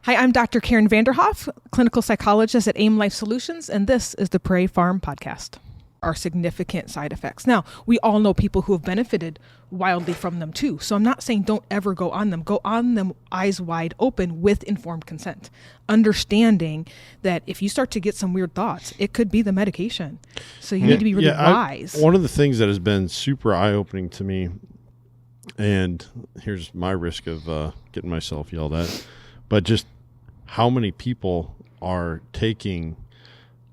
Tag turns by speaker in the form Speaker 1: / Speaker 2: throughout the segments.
Speaker 1: Hi, I'm Dr. Karen Vanderhoff, clinical psychologist at AIM Life Solutions, and this is the Prairie Farm Podcast. Are significant side effects. Now, we all know people who have benefited wildly from them too. So I'm not saying don't ever go on them. Go on them eyes wide open with informed consent. Understanding that if you start to get some weird thoughts, it could be the medication. So you need to be really wise.
Speaker 2: One of the things that has been super eye-opening to me, and here's my risk of getting myself yelled at, but just how many people are taking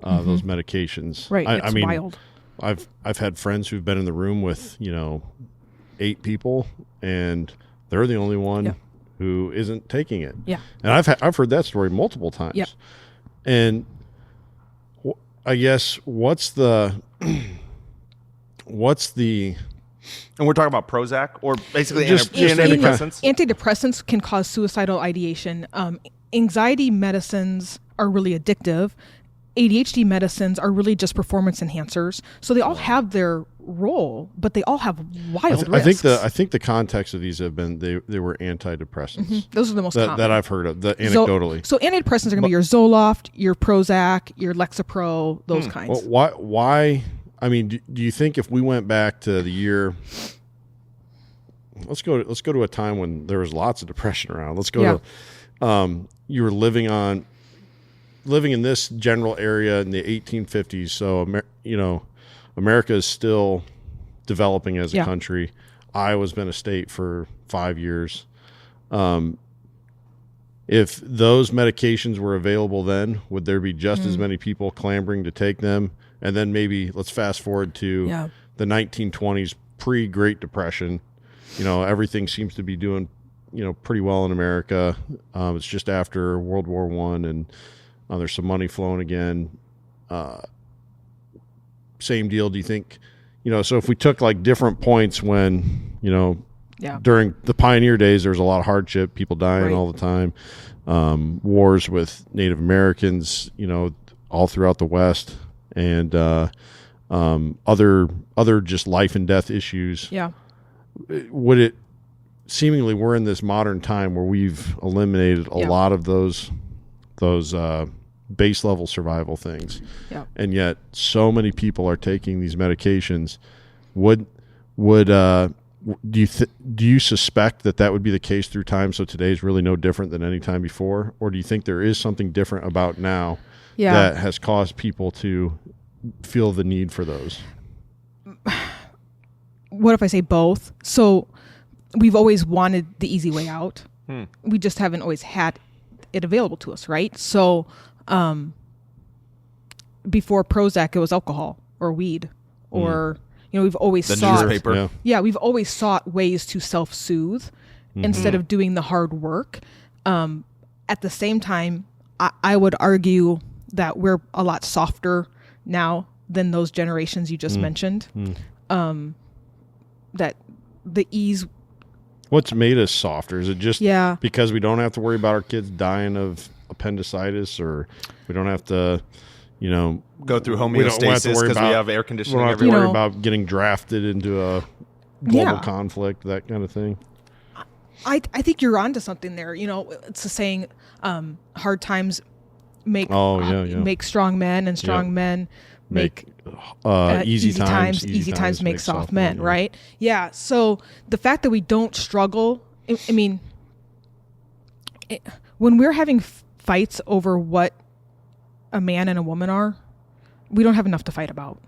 Speaker 2: those medications.
Speaker 1: Right.
Speaker 2: I mean,
Speaker 1: wild.
Speaker 2: I've had friends who've been in the room with, 8 people, and they're the only one who isn't taking it.
Speaker 1: Yeah.
Speaker 2: And I've heard that story multiple times.
Speaker 1: Yep.
Speaker 2: And I guess what's the
Speaker 3: And we're talking about Prozac or basically
Speaker 2: Just
Speaker 3: antidepressants?
Speaker 1: Antidepressants can cause suicidal ideation. Anxiety medicines are really addictive. ADHD medicines are really just performance enhancers. So they all have their role, but they all have wild risks.
Speaker 2: I think the context of these have been they were antidepressants.
Speaker 1: Mm-hmm. Those are the most common
Speaker 2: that I've heard of, anecdotally.
Speaker 1: So antidepressants are going to be your Zoloft, your Prozac, your Lexapro, those kinds.
Speaker 2: Well, why? I mean, do you think if we went back to the year, let's go to a time when there was lots of depression around. Let's go to you were living in this general area in the 1850s. So, America is still developing as a country. Iowa's been a state for 5 years. If those medications were available then, would there be just as many people clamoring to take them? And then maybe let's fast forward to the 1920s, pre-Great Depression. Everything seems to be doing, pretty well in America. It's just after World War I, and there's some money flowing again. Same deal. Do you think, so if we took like different points when, during the pioneer days, there was a lot of hardship, people dying all the time, wars with Native Americans, all throughout the West, and other just life and death issues.
Speaker 1: Yeah.
Speaker 2: Would it seemingly we're in this modern time where we've eliminated a lot of those base level survival things, and yet so many people are taking these medications. Do you suspect that would be the case through time? So today is really no different than any time before, or do you think there is something different about now that has caused people to feel the need for those?
Speaker 1: What if I say both? So we've always wanted the easy way out. We just haven't always had it available to us, right? So before Prozac, it was alcohol or weed, or we've always sought
Speaker 3: newspaper.
Speaker 1: We've always sought ways to self-soothe instead of doing the hard work. At the same time, I would argue that we're a lot softer now than those generations you just mentioned. That the ease.
Speaker 2: What's made us softer? Is it just because we don't have to worry about our kids dying of appendicitis, or we don't have to,
Speaker 3: go through homeostasis because we have air conditioning
Speaker 2: we don't have to
Speaker 3: everywhere?
Speaker 2: worry about getting drafted into a global conflict, that kind of thing?
Speaker 1: I think you're onto something there. It's the saying, hard times make strong men, and strong men make
Speaker 2: easy times
Speaker 1: make soft men, right? Yeah. So the fact that we don't struggle, I mean, when we're having fights over what a man and a woman are, we don't have enough to fight about,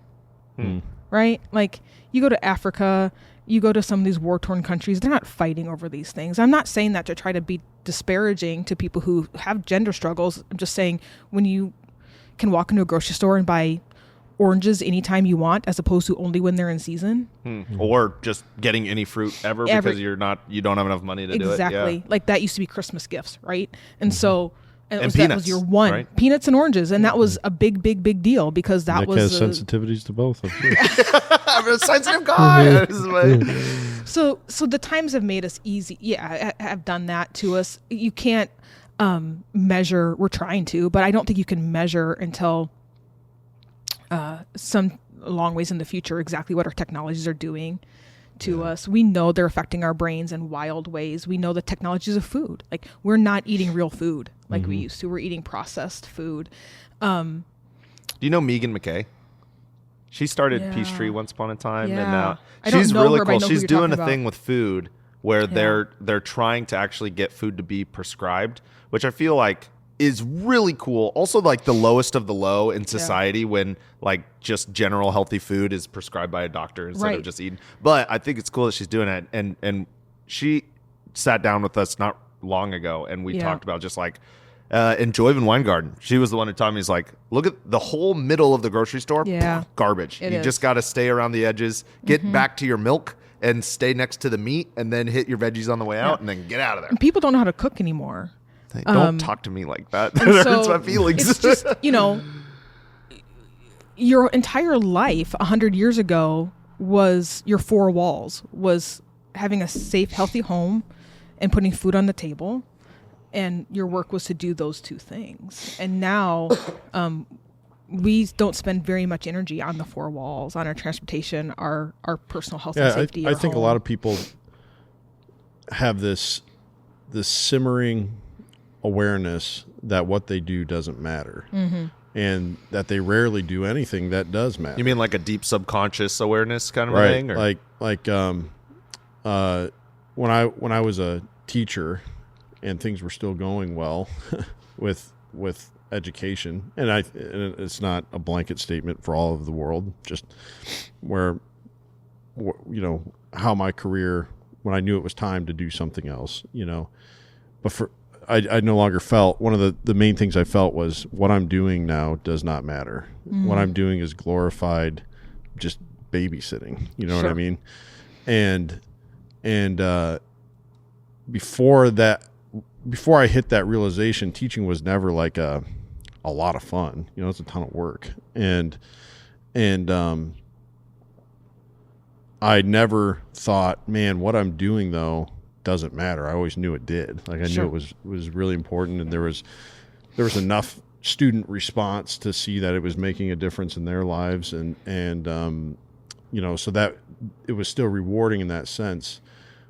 Speaker 1: right? Like, you go to Africa, you go to some of these war-torn countries, they're not fighting over these things. I'm not saying that to try to be disparaging to people who have gender struggles. I'm just saying, when you can walk into a grocery store and buy oranges anytime you want, as opposed to only when they're in season,
Speaker 3: or just getting any fruit ever because you don't have enough money to do it.
Speaker 1: Exactly. Like, that used to be Christmas gifts, right? And so
Speaker 3: peanuts,
Speaker 1: that was your one, right? Peanuts and oranges, and that was a big deal because that
Speaker 2: Nick
Speaker 1: was
Speaker 2: has sensitivities to both. I'm sure.
Speaker 3: I'm a sensitive guy.
Speaker 1: So the times have made us easy. Yeah, have done that to us. You can't measure. We're trying to, but I don't think you can measure until some long ways in the future exactly what our technologies are doing to us. We know they're affecting our brains in wild ways. We know the technologies of food. Like, we're not eating real food like we used to. We're eating processed food.
Speaker 3: Do you know Megan McKay? She started Peachtree once upon a time, and now she's really cool. She's doing a thing with food where they're trying to actually get food to be prescribed, which I feel like is really cool. Also, like the lowest of the low in society when like just general healthy food is prescribed by a doctor instead of just eating. But I think it's cool that she's doing it, and she sat down with us not long ago, and we talked about just like. In Joyven Wine Garden, she was the one who taught me, is like, look at the whole middle of the grocery store, garbage. You just got to stay around the edges, get back to your milk, and stay next to the meat, and then hit your veggies on the way out, and then get out of there.
Speaker 1: And people don't know how to cook anymore.
Speaker 3: Don't talk to me like that. That hurts my feelings.
Speaker 1: It's just, your entire life 100 years ago was your four walls, was having a safe, healthy home and putting food on the table. And your work was to do those two things. And now we don't spend very much energy on the four walls, on our transportation, our personal health and safety.
Speaker 2: I think a lot of people have this simmering awareness that what they do doesn't matter. And that they rarely do anything that does matter.
Speaker 3: You mean like a deep subconscious awareness kind of thing? Or?
Speaker 2: Like when I was a teacher, and things were still going well with education. And it's not a blanket statement for all of the world, just where, how my career, when I knew it was time to do something else, but I no longer felt, one of the main things I felt was what I'm doing now does not matter. What I'm doing is glorified just babysitting, you know what I mean? And before I hit that realization, teaching was never like a lot of fun. It's a ton of work. And I never thought, man, what I'm doing though doesn't matter. I always knew it did. Like I knew it was really important, and there was enough student response to see that it was making a difference in their lives, and so that it was still rewarding in that sense.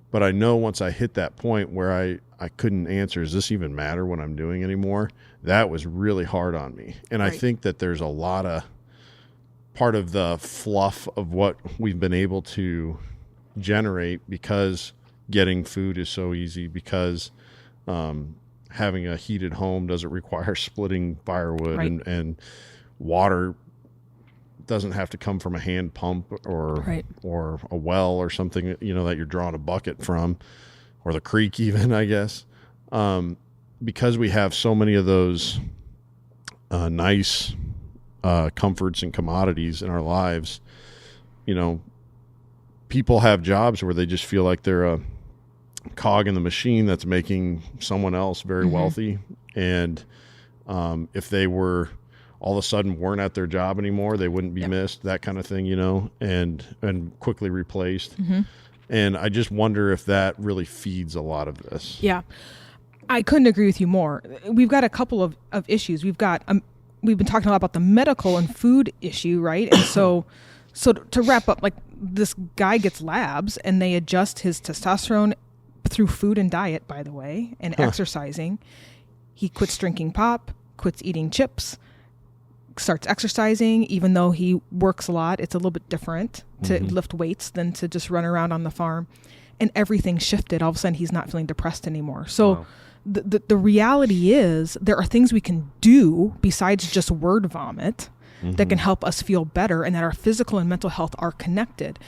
Speaker 2: But I know once I hit that point where I couldn't answer, does this even matter what I'm doing anymore? That was really hard on me. And I think that there's a lot of part of the fluff of what we've been able to generate because getting food is so easy, because having a heated home doesn't require splitting firewood, and water doesn't have to come from a hand pump or a well or something, that you're drawing a bucket from, or the creek even, I guess. Because we have so many of those nice comforts and commodities in our lives, people have jobs where they just feel like they're a cog in the machine that's making someone else very wealthy. And if they were all of a sudden weren't at their job anymore, they wouldn't be missed, that kind of thing, and quickly replaced. And I just wonder if that really feeds a lot of this. Yeah.
Speaker 1: I couldn't agree with you more. We've got a couple of issues. We've been talking a lot about the medical and food issue, right? And so to wrap up, like, this guy gets labs and they adjust his testosterone through food and diet, by the way, and exercising. He quits drinking pop, quits eating chips, starts exercising. Even though he works a lot, it's a little bit different to lift weights than to just run around on the farm, and everything shifted. All of a sudden he's not feeling depressed anymore. So the reality is there are things we can do besides just word vomit that can help us feel better, and that our physical and mental health are connected.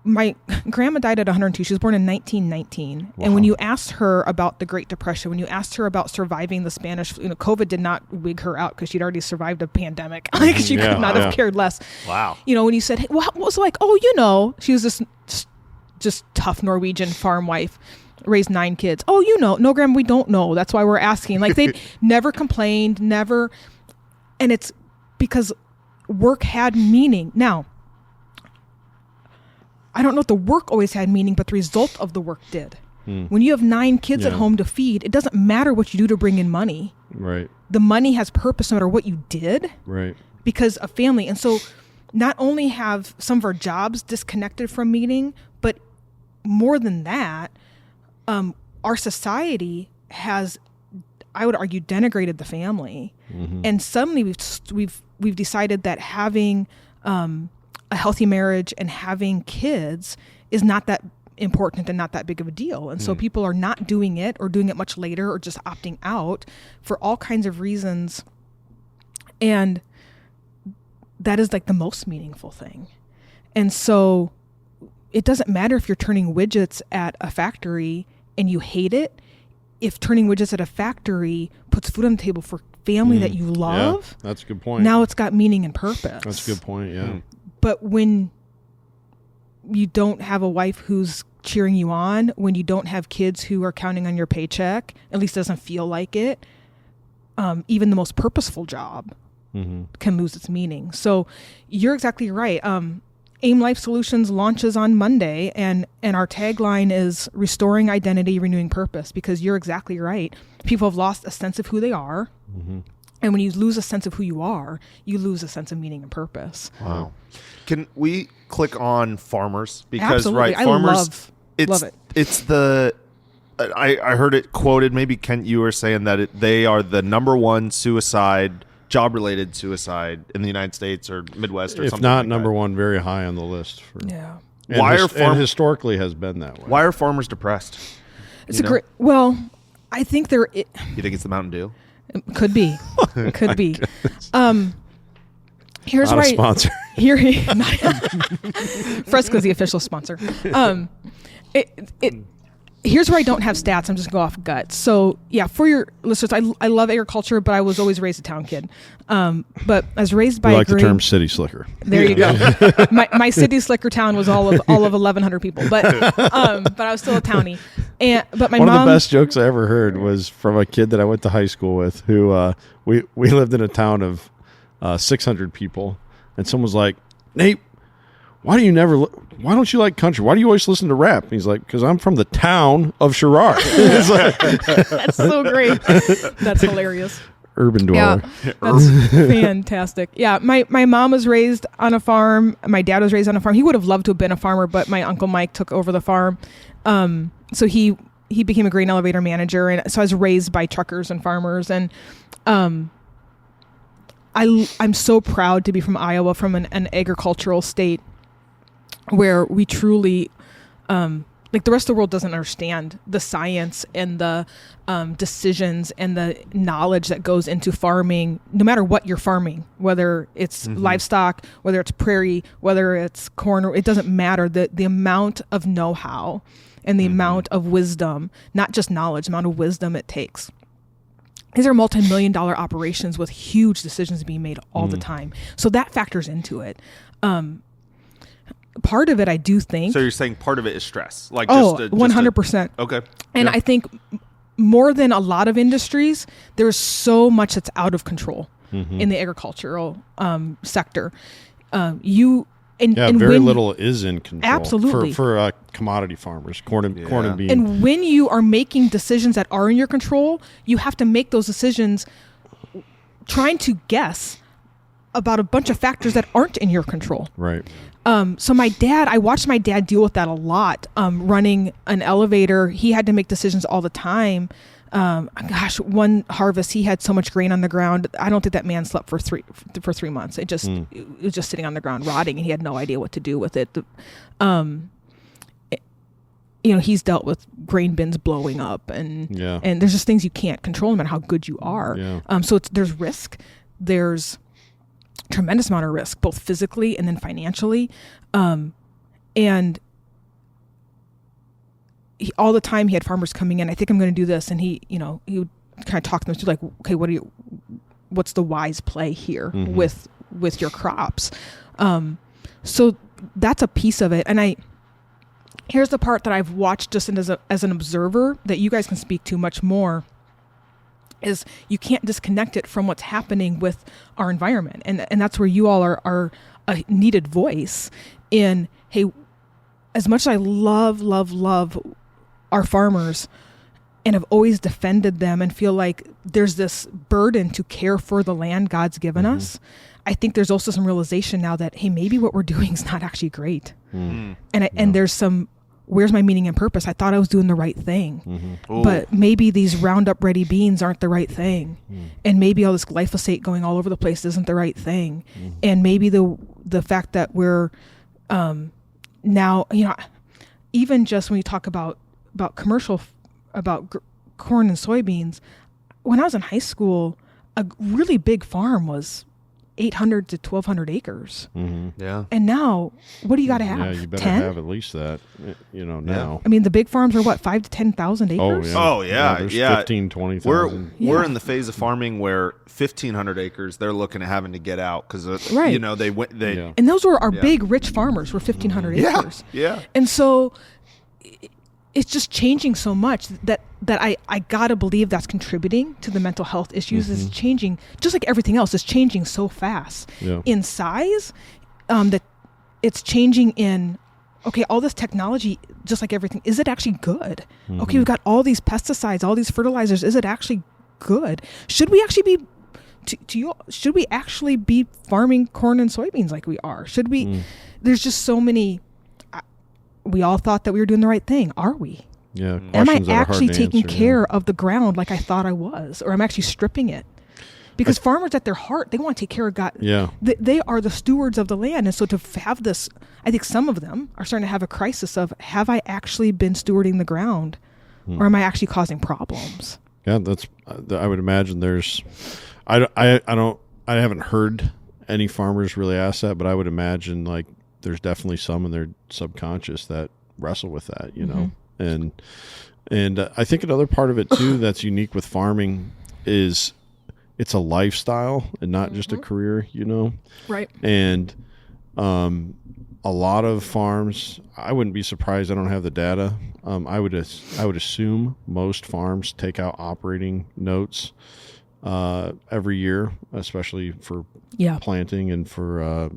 Speaker 1: My grandma died at 102. She was born in 1919. Wow. And when you asked her about the Great Depression, when you asked her about surviving the Spanish, COVID did not wig her out because she'd already survived a pandemic. Like, she could not have cared less.
Speaker 3: Wow.
Speaker 1: When you said, hey, what was it like? Oh, she was this just tough Norwegian farm wife, raised 9 kids. Oh, no, Grandma, we don't know. That's why we're asking. Like, they never complained, never. And it's because work had meaning. Now, I don't know if the work always had meaning, but the result of the work did. When you have 9 kids at home to feed, it doesn't matter what you do to bring in money.
Speaker 2: Right.
Speaker 1: The money has purpose no matter what you did.
Speaker 2: Right.
Speaker 1: Because of family. And so not only have some of our jobs disconnected from meaning, but more than that, our society has, I would argue, denigrated the family. Mm-hmm. And suddenly we've decided that having a healthy marriage and having kids is not that important and not that big of a deal. And so people are not doing it, or doing it much later, or just opting out for all kinds of reasons. And that is like the most meaningful thing. And so it doesn't matter if you're turning widgets at a factory and you hate it. If turning widgets at a factory puts food on the table for family that you love,
Speaker 2: yeah, that's a good point.
Speaker 1: Now it's got meaning and purpose.
Speaker 2: That's a good point, yeah.
Speaker 1: But when you don't have a wife who's cheering you on, when you don't have kids who are counting on your paycheck, at least doesn't feel like it, even the most purposeful job can lose its meaning. So you're exactly right. AIM Life Solutions launches on Monday, and our tagline is restoring identity, renewing purpose, because you're exactly right. People have lost a sense of who they are. Mm-hmm. And when you lose a sense of who you are, you lose a sense of meaning and purpose.
Speaker 3: Wow. Can we click on farmers? Because
Speaker 1: absolutely.
Speaker 3: right, farmers,
Speaker 1: love it.
Speaker 3: It's the, I heard it quoted, maybe Kent, you were saying that they are the number one job-related suicide in the United States or Midwest or
Speaker 2: if
Speaker 3: something
Speaker 2: not
Speaker 3: like
Speaker 2: number
Speaker 3: that.
Speaker 2: one, very high on the list.
Speaker 1: Yeah.
Speaker 2: And historically has been that way.
Speaker 3: Why are farmers depressed?
Speaker 1: It's well, I think
Speaker 3: You think it's the Mountain Dew?
Speaker 1: Could be. Could be. Here's
Speaker 2: not
Speaker 1: why.
Speaker 2: A sponsor.
Speaker 1: Fresco's the official sponsor. Here's where I don't have stats. I'm just going off gut. So yeah, for your listeners, I love agriculture, but I was always raised a town kid. But I was raised by
Speaker 2: we like the term city slicker.
Speaker 1: There you go. my city slicker town was all of 1,100 people, but I was still a townie. But my
Speaker 2: one
Speaker 1: mom,
Speaker 2: of the best jokes I ever heard was from a kid that I went to high school with, who we lived in a town of 600 people, and someone was like, "Nate, why don't you like country? Why do you always listen to rap?" And he's like, "Because I'm from the town of Sherrard."
Speaker 1: That's so great. That's hilarious.
Speaker 2: Urban dweller.
Speaker 1: Yeah, that's fantastic. Yeah, my mom was raised on a farm. My dad was raised on a farm. He would have loved to have been a farmer, but my Uncle Mike took over the farm. So he became a grain elevator manager, and so I was raised by truckers and farmers. And I'm so proud to be from Iowa, from an agricultural state where we truly, like the rest of the world doesn't understand the science and the decisions and the knowledge that goes into farming, no matter what you're farming, whether it's livestock, whether it's prairie, whether it's corn, it doesn't matter. The amount of know-how and the amount of wisdom, not just knowledge, the amount of wisdom it takes. These are multi-million-dollar operations with huge decisions being made all the time. So that factors into it. Part of it, I do think.
Speaker 3: So you're saying part of it is stress, like
Speaker 1: 100%.
Speaker 3: Okay.
Speaker 1: And I think more than a lot of industries, there's so much that's out of control in the agricultural sector.
Speaker 2: Very little is in control.
Speaker 1: Absolutely.
Speaker 2: For commodity farmers, corn and bean.
Speaker 1: And when you are making decisions that are in your control, you have to make those decisions trying to guess about a bunch of factors that aren't in your control.
Speaker 2: Right.
Speaker 1: So I watched my dad deal with that a lot. Running an elevator, he had to make decisions all the time. One harvest, he had so much grain on the ground. I don't think that man slept for 3 months. It was just sitting on the ground rotting, and he had no idea what to do with it. He's dealt with grain bins blowing up, and there's just things you can't control no matter how good you are. Yeah. So there's risk. There's tremendous amount of risk, both physically and then financially. And all the time he had farmers coming in, I think I'm going to do this. And he would kind of talk to them through, like, okay, what's the wise play here with your crops? So that's a piece of it. And here's the part that I've watched just as an observer that you guys can speak to much more, is you can't disconnect it from what's happening with our environment. And that's where you all are a needed voice in, hey, as much as I love our farmers and have always defended them and feel like there's this burden to care for the land God's given us, I think there's also some realization now that, hey, maybe what we're doing is not actually great. And there's some, where's my meaning and purpose? I thought I was doing the right thing, but maybe these Roundup Ready beans aren't the right thing. And maybe all this glyphosate going all over the place isn't the right thing. And maybe the fact that we're now, even just when you talk about commercial, about corn and soybeans, when I was in high school, a really big farm was 800 to 1,200 acres.
Speaker 3: Yeah.
Speaker 1: And now, what do you got to have?
Speaker 2: Yeah, you better
Speaker 1: 10?
Speaker 2: have at least that, now.
Speaker 1: I mean, the big farms are what, 5 to 10,000 acres?
Speaker 3: Oh, yeah.
Speaker 2: There's
Speaker 3: Yeah.
Speaker 2: 15, 20,000.
Speaker 3: We're in the phase of farming where 1,500 acres, they're looking at having to get out because, they went.
Speaker 1: And those were our big, rich farmers were 1,500 acres.
Speaker 3: Yeah.
Speaker 1: And so it's just changing so much that I gotta believe that's contributing to the mental health issues. Is changing, just like everything else is changing so fast in size, that it's changing in, okay, all this technology, just like everything, is it actually good? Okay, we've got all these pesticides, all these fertilizers, is it actually good? Should we actually be should we actually be farming corn and soybeans like we are? Should we? There's just so many. We all thought that we were doing the right thing. Are we?
Speaker 2: Yeah.
Speaker 1: Am I actually taking care of the ground like I thought I was, or I'm actually stripping it? Because farmers at their heart, they want to take care of God.
Speaker 2: Yeah.
Speaker 1: They are the stewards of the land. And so to have this, I think some of them are starting to have a crisis of, have I actually been stewarding the ground, or am I actually causing problems?
Speaker 2: Yeah, I would imagine I haven't heard any farmers really ask that, but I would imagine like there's definitely some in their subconscious that wrestle with that, and I think another part of it too that's unique with farming is it's a lifestyle and not just a career,
Speaker 1: Right.
Speaker 2: And a lot of farms, I wouldn't be surprised. I don't have the data. I would assume most farms take out operating notes every year, especially for planting and for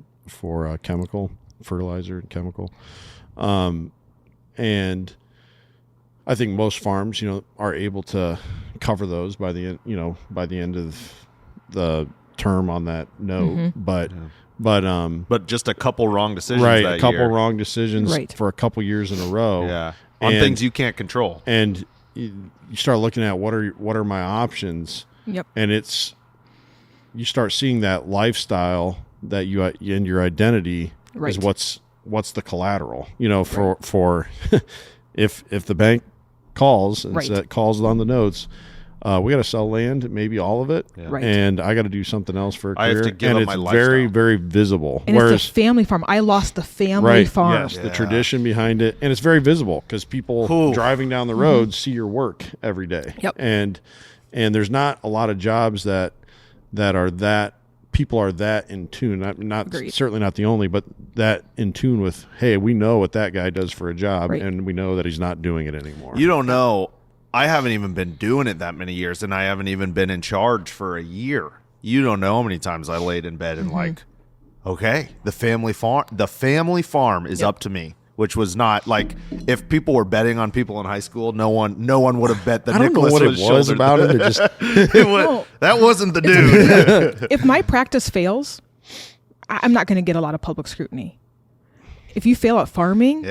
Speaker 2: chemical fertilizer and chemical. And I think most farms, are able to cover those by the end of the term on that note. But
Speaker 3: just a couple wrong decisions.
Speaker 2: Right.
Speaker 3: That
Speaker 2: a couple
Speaker 3: year.
Speaker 2: wrong decisions for a couple years in a row.
Speaker 3: Yeah. On things you can't control.
Speaker 2: And you start looking at what are my options.
Speaker 1: Yep.
Speaker 2: And you start seeing that lifestyle that you and your identity is what's the collateral, for if the bank calls and calls on the notes, we got to sell land, maybe all of it, and I got to do something else for a career.
Speaker 3: I have to give up my lifestyle.
Speaker 2: Very, very visible.
Speaker 1: And it's a family farm. I lost the family farm.
Speaker 2: Yes, the tradition behind it, and it's very visible because people driving down the road see your work every day.
Speaker 1: Yep.
Speaker 2: And there's not a lot of jobs that are that people are that in tune. Not certainly not the only, but that in tune with, hey, we know what that guy does for a job, and we know that he's not doing it anymore.
Speaker 3: You don't know. I haven't even been doing it that many years, and I haven't even been in charge for a year. You don't know how many times I laid in bed and like, okay, the family farm is up to me. Which was not like, if people were betting on people in high school, no one would have bet that Nicolas
Speaker 2: what it was about it. Just
Speaker 3: that wasn't the dude.
Speaker 1: If my practice fails, I'm not going to get a lot of public scrutiny. If you fail at farming,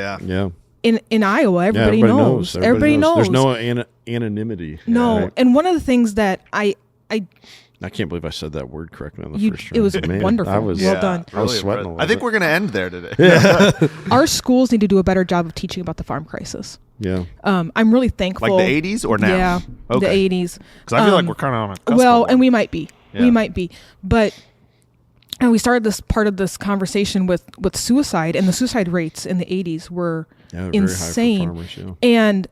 Speaker 1: in Iowa, everybody knows. Everybody knows.
Speaker 2: There's no anonymity.
Speaker 1: No,
Speaker 2: right?
Speaker 1: And one of the things that I
Speaker 2: can't believe I said that word correctly on the first try.
Speaker 1: It was wonderful. Well done.
Speaker 2: I was sweating a little
Speaker 3: I think we're going to end there today.
Speaker 1: Our schools need to do a better job of teaching about the farm crisis.
Speaker 2: Yeah.
Speaker 1: I'm really thankful.
Speaker 3: Like the 80s or now?
Speaker 1: Yeah,
Speaker 3: okay.
Speaker 1: The 80s.
Speaker 3: Because I feel like we're kind of on a cusp.
Speaker 1: Well, and we might be.
Speaker 3: Yeah.
Speaker 1: We might be. But we started this part of this conversation with suicide, and the suicide rates in the 80s were insane.
Speaker 2: Very high for farmers,
Speaker 1: And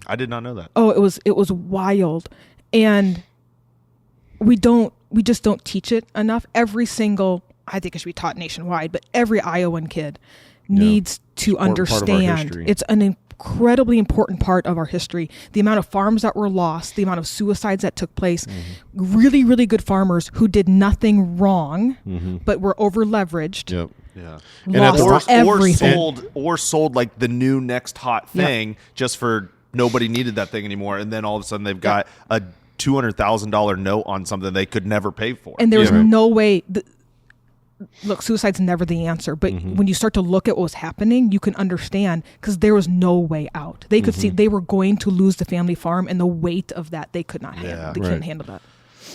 Speaker 3: I did not know that.
Speaker 1: Oh, it was wild. And we just don't teach it enough. I think it should be taught nationwide, but every Iowan kid needs to understand. It's an incredibly important part of our history. The amount of farms that were lost, the amount of suicides that took place, really, really good farmers who did nothing wrong, but were over leveraged.
Speaker 2: Yep.
Speaker 3: Yeah.
Speaker 1: Lost everything.
Speaker 3: Or sold like the new next hot thing just for nobody needed that thing anymore. And then all of a sudden they've got a $200,000 note on something they could never pay for.
Speaker 1: And there was no way. Look, suicide's never the answer, but when you start to look at what was happening, you can understand, because there was no way out. They could see they were going to lose the family farm, and the weight of that they could not handle. They couldn't handle that.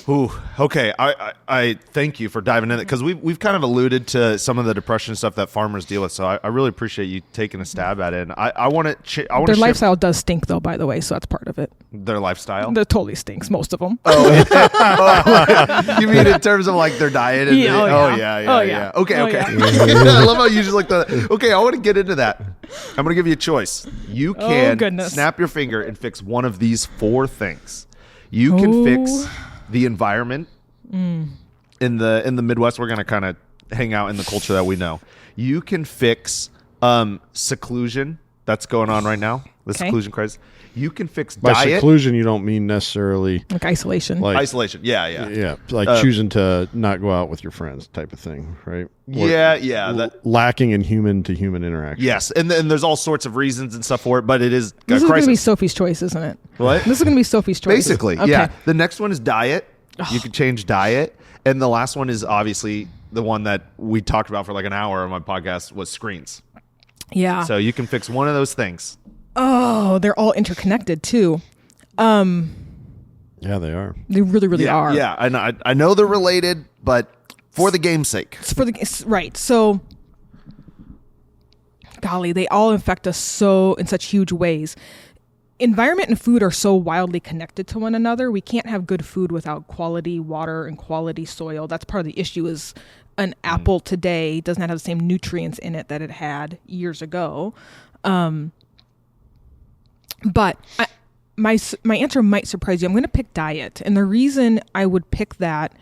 Speaker 3: Ooh, okay. I thank you for diving in it, because we've kind of alluded to some of the depression stuff that farmers deal with. So I really appreciate you taking a stab at it. And I want to.
Speaker 1: Their lifestyle does stink, though. By the way, so that's part of it.
Speaker 3: Their lifestyle.
Speaker 1: That totally stinks. Most of them.
Speaker 3: You mean in terms of like their diet? And yeah. Okay. I love how you just like the. Okay, I want to get into that. I'm going to give you a choice. You can snap your finger and fix one of these 4 things. You can fix the environment. In the Midwest, we're going to kind of hang out in the culture that we know. You can fix seclusion that's going on right now, the seclusion crisis. You can fix diet.
Speaker 2: By seclusion, you don't mean necessarily
Speaker 1: like isolation.
Speaker 3: Isolation, yeah.
Speaker 2: Like choosing to not go out with your friends, type of thing, right?
Speaker 3: Lacking
Speaker 2: in human-to-human interaction.
Speaker 3: Yes, and there's all sorts of reasons and stuff for it, but it is
Speaker 1: this
Speaker 3: a crisis.
Speaker 1: Is going to be Sophie's choice, isn't it?
Speaker 3: What?
Speaker 1: This is going to be Sophie's choice.
Speaker 3: Basically, yeah. The next one is diet. You can change diet, and the last one is obviously the one that we talked about for like an hour on my podcast was screens.
Speaker 1: Yeah.
Speaker 3: So you can fix one of those things.
Speaker 1: Oh, they're all interconnected too.
Speaker 2: Yeah, they are.
Speaker 1: They really are.
Speaker 3: Yeah, I know they're related, but for the game's sake.
Speaker 1: Right. So, golly, they all affect us so in such huge ways. Environment and food are so wildly connected to one another. We can't have good food without quality water and quality soil. That's part of the issue. Is an apple today does not have the same nutrients in it that it had years ago. But my answer might surprise you. I'm going to pick diet. And the reason I would pick that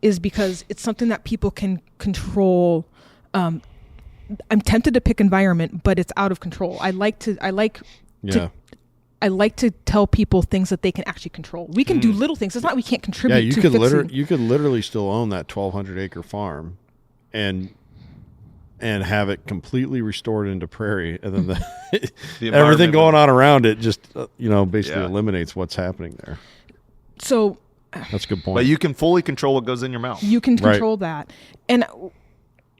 Speaker 1: is because it's something that people can control. I'm tempted to pick environment, but it's out of control. I like to tell people things that they can actually control. We can do little things. It's not we can't contribute to fixing.
Speaker 2: You could literally still own that 1,200 acre farm and have it completely restored into prairie, and then everything going on around it just basically eliminates what's happening there.
Speaker 1: So
Speaker 2: that's a good point.
Speaker 3: But you can fully control what goes in your mouth.
Speaker 1: You can control that, and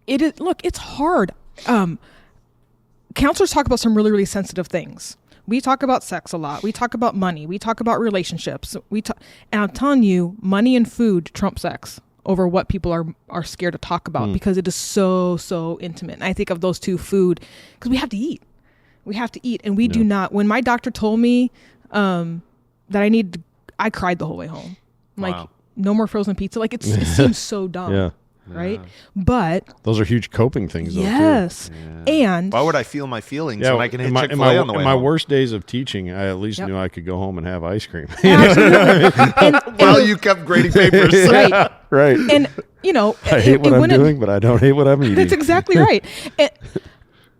Speaker 1: it is. Look, it's hard. Counselors talk about some really sensitive things. We talk about sex a lot. We talk about money. We talk about relationships. And I'm telling you, money and food trump sex over what people are scared to talk about because it is so intimate. And I think of those two, food, because we have to eat. We have to eat, and we do not. When my doctor told me that I cried the whole way home. Like, no more frozen pizza. Like, it seems so dumb.
Speaker 2: Yeah.
Speaker 1: Right? But
Speaker 2: those are huge coping things, though,
Speaker 1: yes.
Speaker 2: too.
Speaker 3: Yeah.
Speaker 1: And
Speaker 3: why would I feel my feelings when I can hit Chick-fil-A on the way
Speaker 2: in my
Speaker 3: home?
Speaker 2: worst days of teaching, I at least knew I could go home and have ice cream.
Speaker 3: While you kept grading papers.
Speaker 2: Right.
Speaker 1: And,
Speaker 2: I hate what I'm doing, but I don't hate what I'm eating.
Speaker 1: That's exactly right.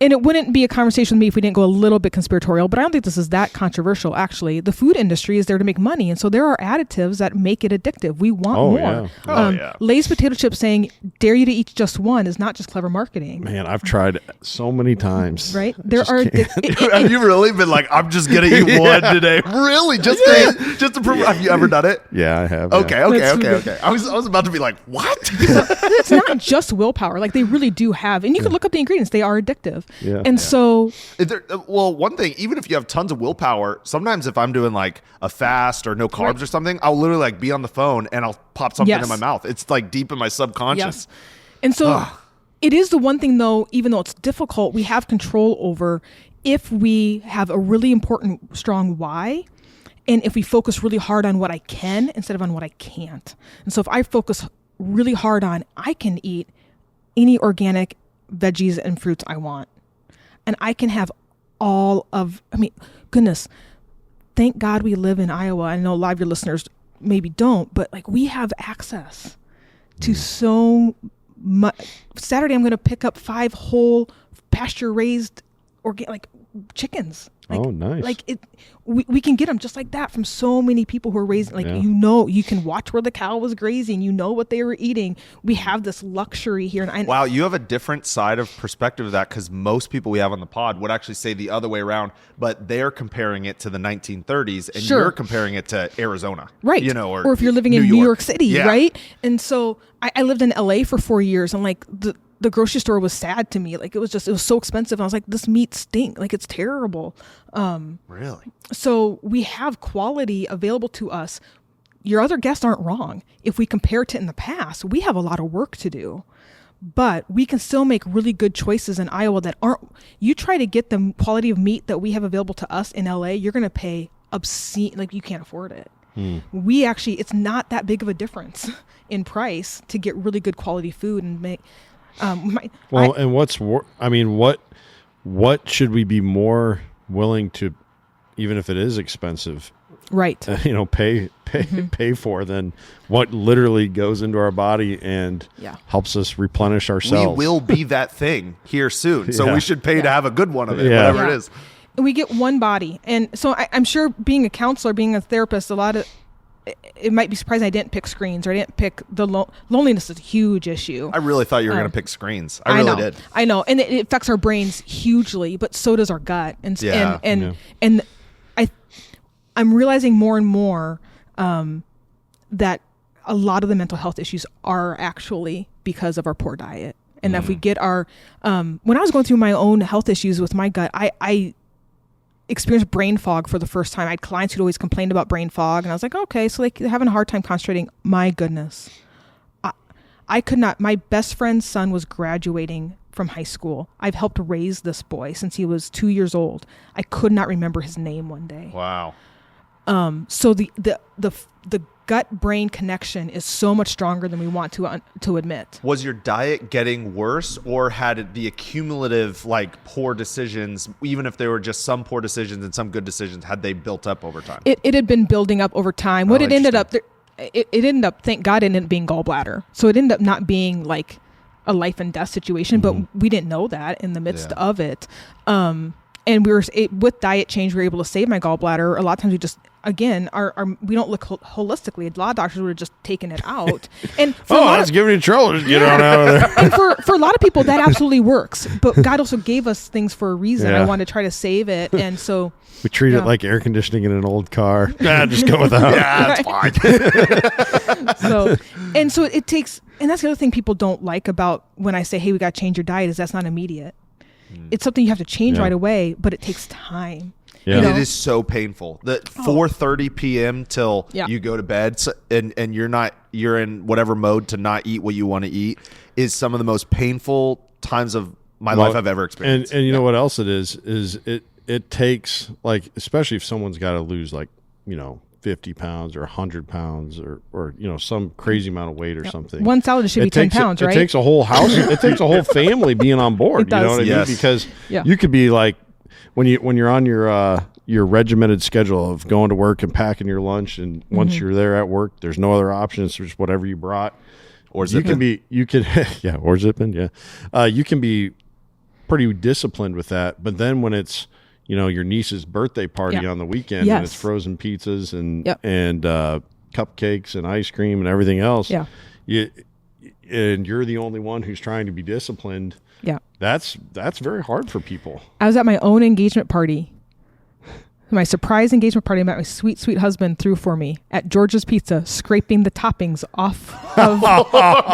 Speaker 1: And it wouldn't be a conversation with me if we didn't go a little bit conspiratorial, but I don't think this is that controversial, actually. The food industry is there to make money, and so there are additives that make it addictive. We want more.
Speaker 2: Yeah.
Speaker 1: Lay's potato chips saying, dare you to eat just one is not just clever marketing.
Speaker 2: Man, I've tried so many times.
Speaker 1: Right?
Speaker 3: Have you really been like, I'm just going to eat one today? Really? Just to prove? Have you ever done it?
Speaker 2: Yeah, I have.
Speaker 3: Okay. I was about to be like, what?
Speaker 1: It's not just willpower. Like, they really do have, and you can look up the ingredients. They are addictive.
Speaker 2: Yeah.
Speaker 1: And so...
Speaker 3: one thing, even if you have tons of willpower, sometimes if I'm doing like a fast or no carbs or something, I'll literally like be on the phone and I'll pop something in my mouth. It's like deep in my subconscious.
Speaker 1: Yes. And so it is the one thing, though, even though it's difficult, we have control over if we have a really important, strong why, and if we focus really hard on what I can instead of on what I can't. And so if I focus really hard on, I can eat any organic veggies and fruits I want. And I can have goodness, thank God we live in Iowa. I know a lot of your listeners maybe don't, but like, we have access to so much. Saturday, I'm going to pick up 5 whole pasture raised like chickens.
Speaker 2: Oh, nice.
Speaker 1: Like we can get them just like that from so many people who are raising, you can watch where the cow was grazing, what they were eating. We have this luxury here. And
Speaker 3: wow, you have a different side of perspective of that, because most people we have on the pod would actually say the other way around, but they're comparing it to the 1930s and you're comparing it to Arizona.
Speaker 1: Right. Or if you're living in New York City, right? And so I lived in LA for 4 years, and like the grocery store was sad to me. Like it was so expensive. And I was like, this meat stinks. Like it's terrible.
Speaker 3: Really?
Speaker 1: So we have quality available to us. Your other guests aren't wrong. If we compare to in the past, we have a lot of work to do, but we can still make really good choices in Iowa that aren't, you try to get the quality of meat that we have available to us in LA, you're going to pay obscene, like you can't afford it. We actually, it's not that big of a difference in price to get really good quality food and make,
Speaker 2: what should we be more willing to, even if it is expensive,
Speaker 1: right?
Speaker 2: Pay for than what literally goes into our body and helps us replenish ourselves.
Speaker 3: We will be that thing here soon, so we should pay to have a good one of it, whatever it is.
Speaker 1: We get one body, and so I'm sure being a counselor, being a therapist, it might be surprising I didn't pick screens, or I didn't pick loneliness is a huge issue.
Speaker 3: I really thought you were going to pick screens. I really did.
Speaker 1: I know. And it affects our brains hugely, but so does our gut. And I'm realizing more and more that a lot of the mental health issues are actually because of our poor diet. And if we get our, when I was going through my own health issues with my gut, I experienced brain fog for the first time. I had clients who'd always complained about brain fog, and I was like, okay, so they're having a hard time concentrating. My goodness. I could not, my best friend's son was graduating from high school. I've helped raise this boy since he was 2 years old. I could not remember his name one day.
Speaker 3: Wow.
Speaker 1: So the gut-brain connection is so much stronger than we want to admit.
Speaker 3: Was your diet getting worse, or had it the accumulative poor decisions, even if there were just some poor decisions and some good decisions, had they built up over time?
Speaker 1: It had been building up over time. What it ended up, it ended up, thank God, it ended up being gallbladder. So it ended up not being like a life and death situation, but we didn't know that in the midst of it. And we were with diet change, we were able to save my gallbladder. A lot of times we just, again, we don't look holistically. A lot of doctors would have just taken it out. And
Speaker 2: that's giving you trouble. Just get on out of there.
Speaker 1: And for a lot of people, that absolutely works. But God also gave us things for a reason. I wanted to try to save it, and so
Speaker 2: we treat it like air conditioning in an old car. Just go without.
Speaker 3: That's fine.
Speaker 1: So it takes, and that's the other thing people don't like about when I say, hey, we got to change your diet, is that's not immediate. It's something you have to change right away, but it takes time.
Speaker 3: Yeah. It is so painful. The 4:30 p.m. till you go to bed, and you're in whatever mode to not eat what you want to eat is some of the most painful times of my life I've ever experienced.
Speaker 2: And you know what else it is it takes, especially if someone's got to lose 50 pounds or 100 pounds or some crazy amount of weight or something.
Speaker 1: One salad should be 10 pounds, right?
Speaker 2: It takes a whole house. It takes a whole family being on board.
Speaker 1: It does.
Speaker 2: You know what I mean? Because you could be when you're on your regimented schedule of going to work and packing your lunch, and once you're there at work, there's no other options. It's just whatever you brought.
Speaker 3: Or zipping.
Speaker 2: You can be pretty disciplined with that, but then when it's your niece's birthday party on the weekend, and it's frozen pizzas and cupcakes and ice cream and everything else. And you're the only one who's trying to be disciplined.
Speaker 1: Yeah.
Speaker 2: That's very hard for people.
Speaker 1: I was at my own engagement party. My surprise engagement party my sweet, sweet husband threw for me at George's Pizza, scraping the toppings off of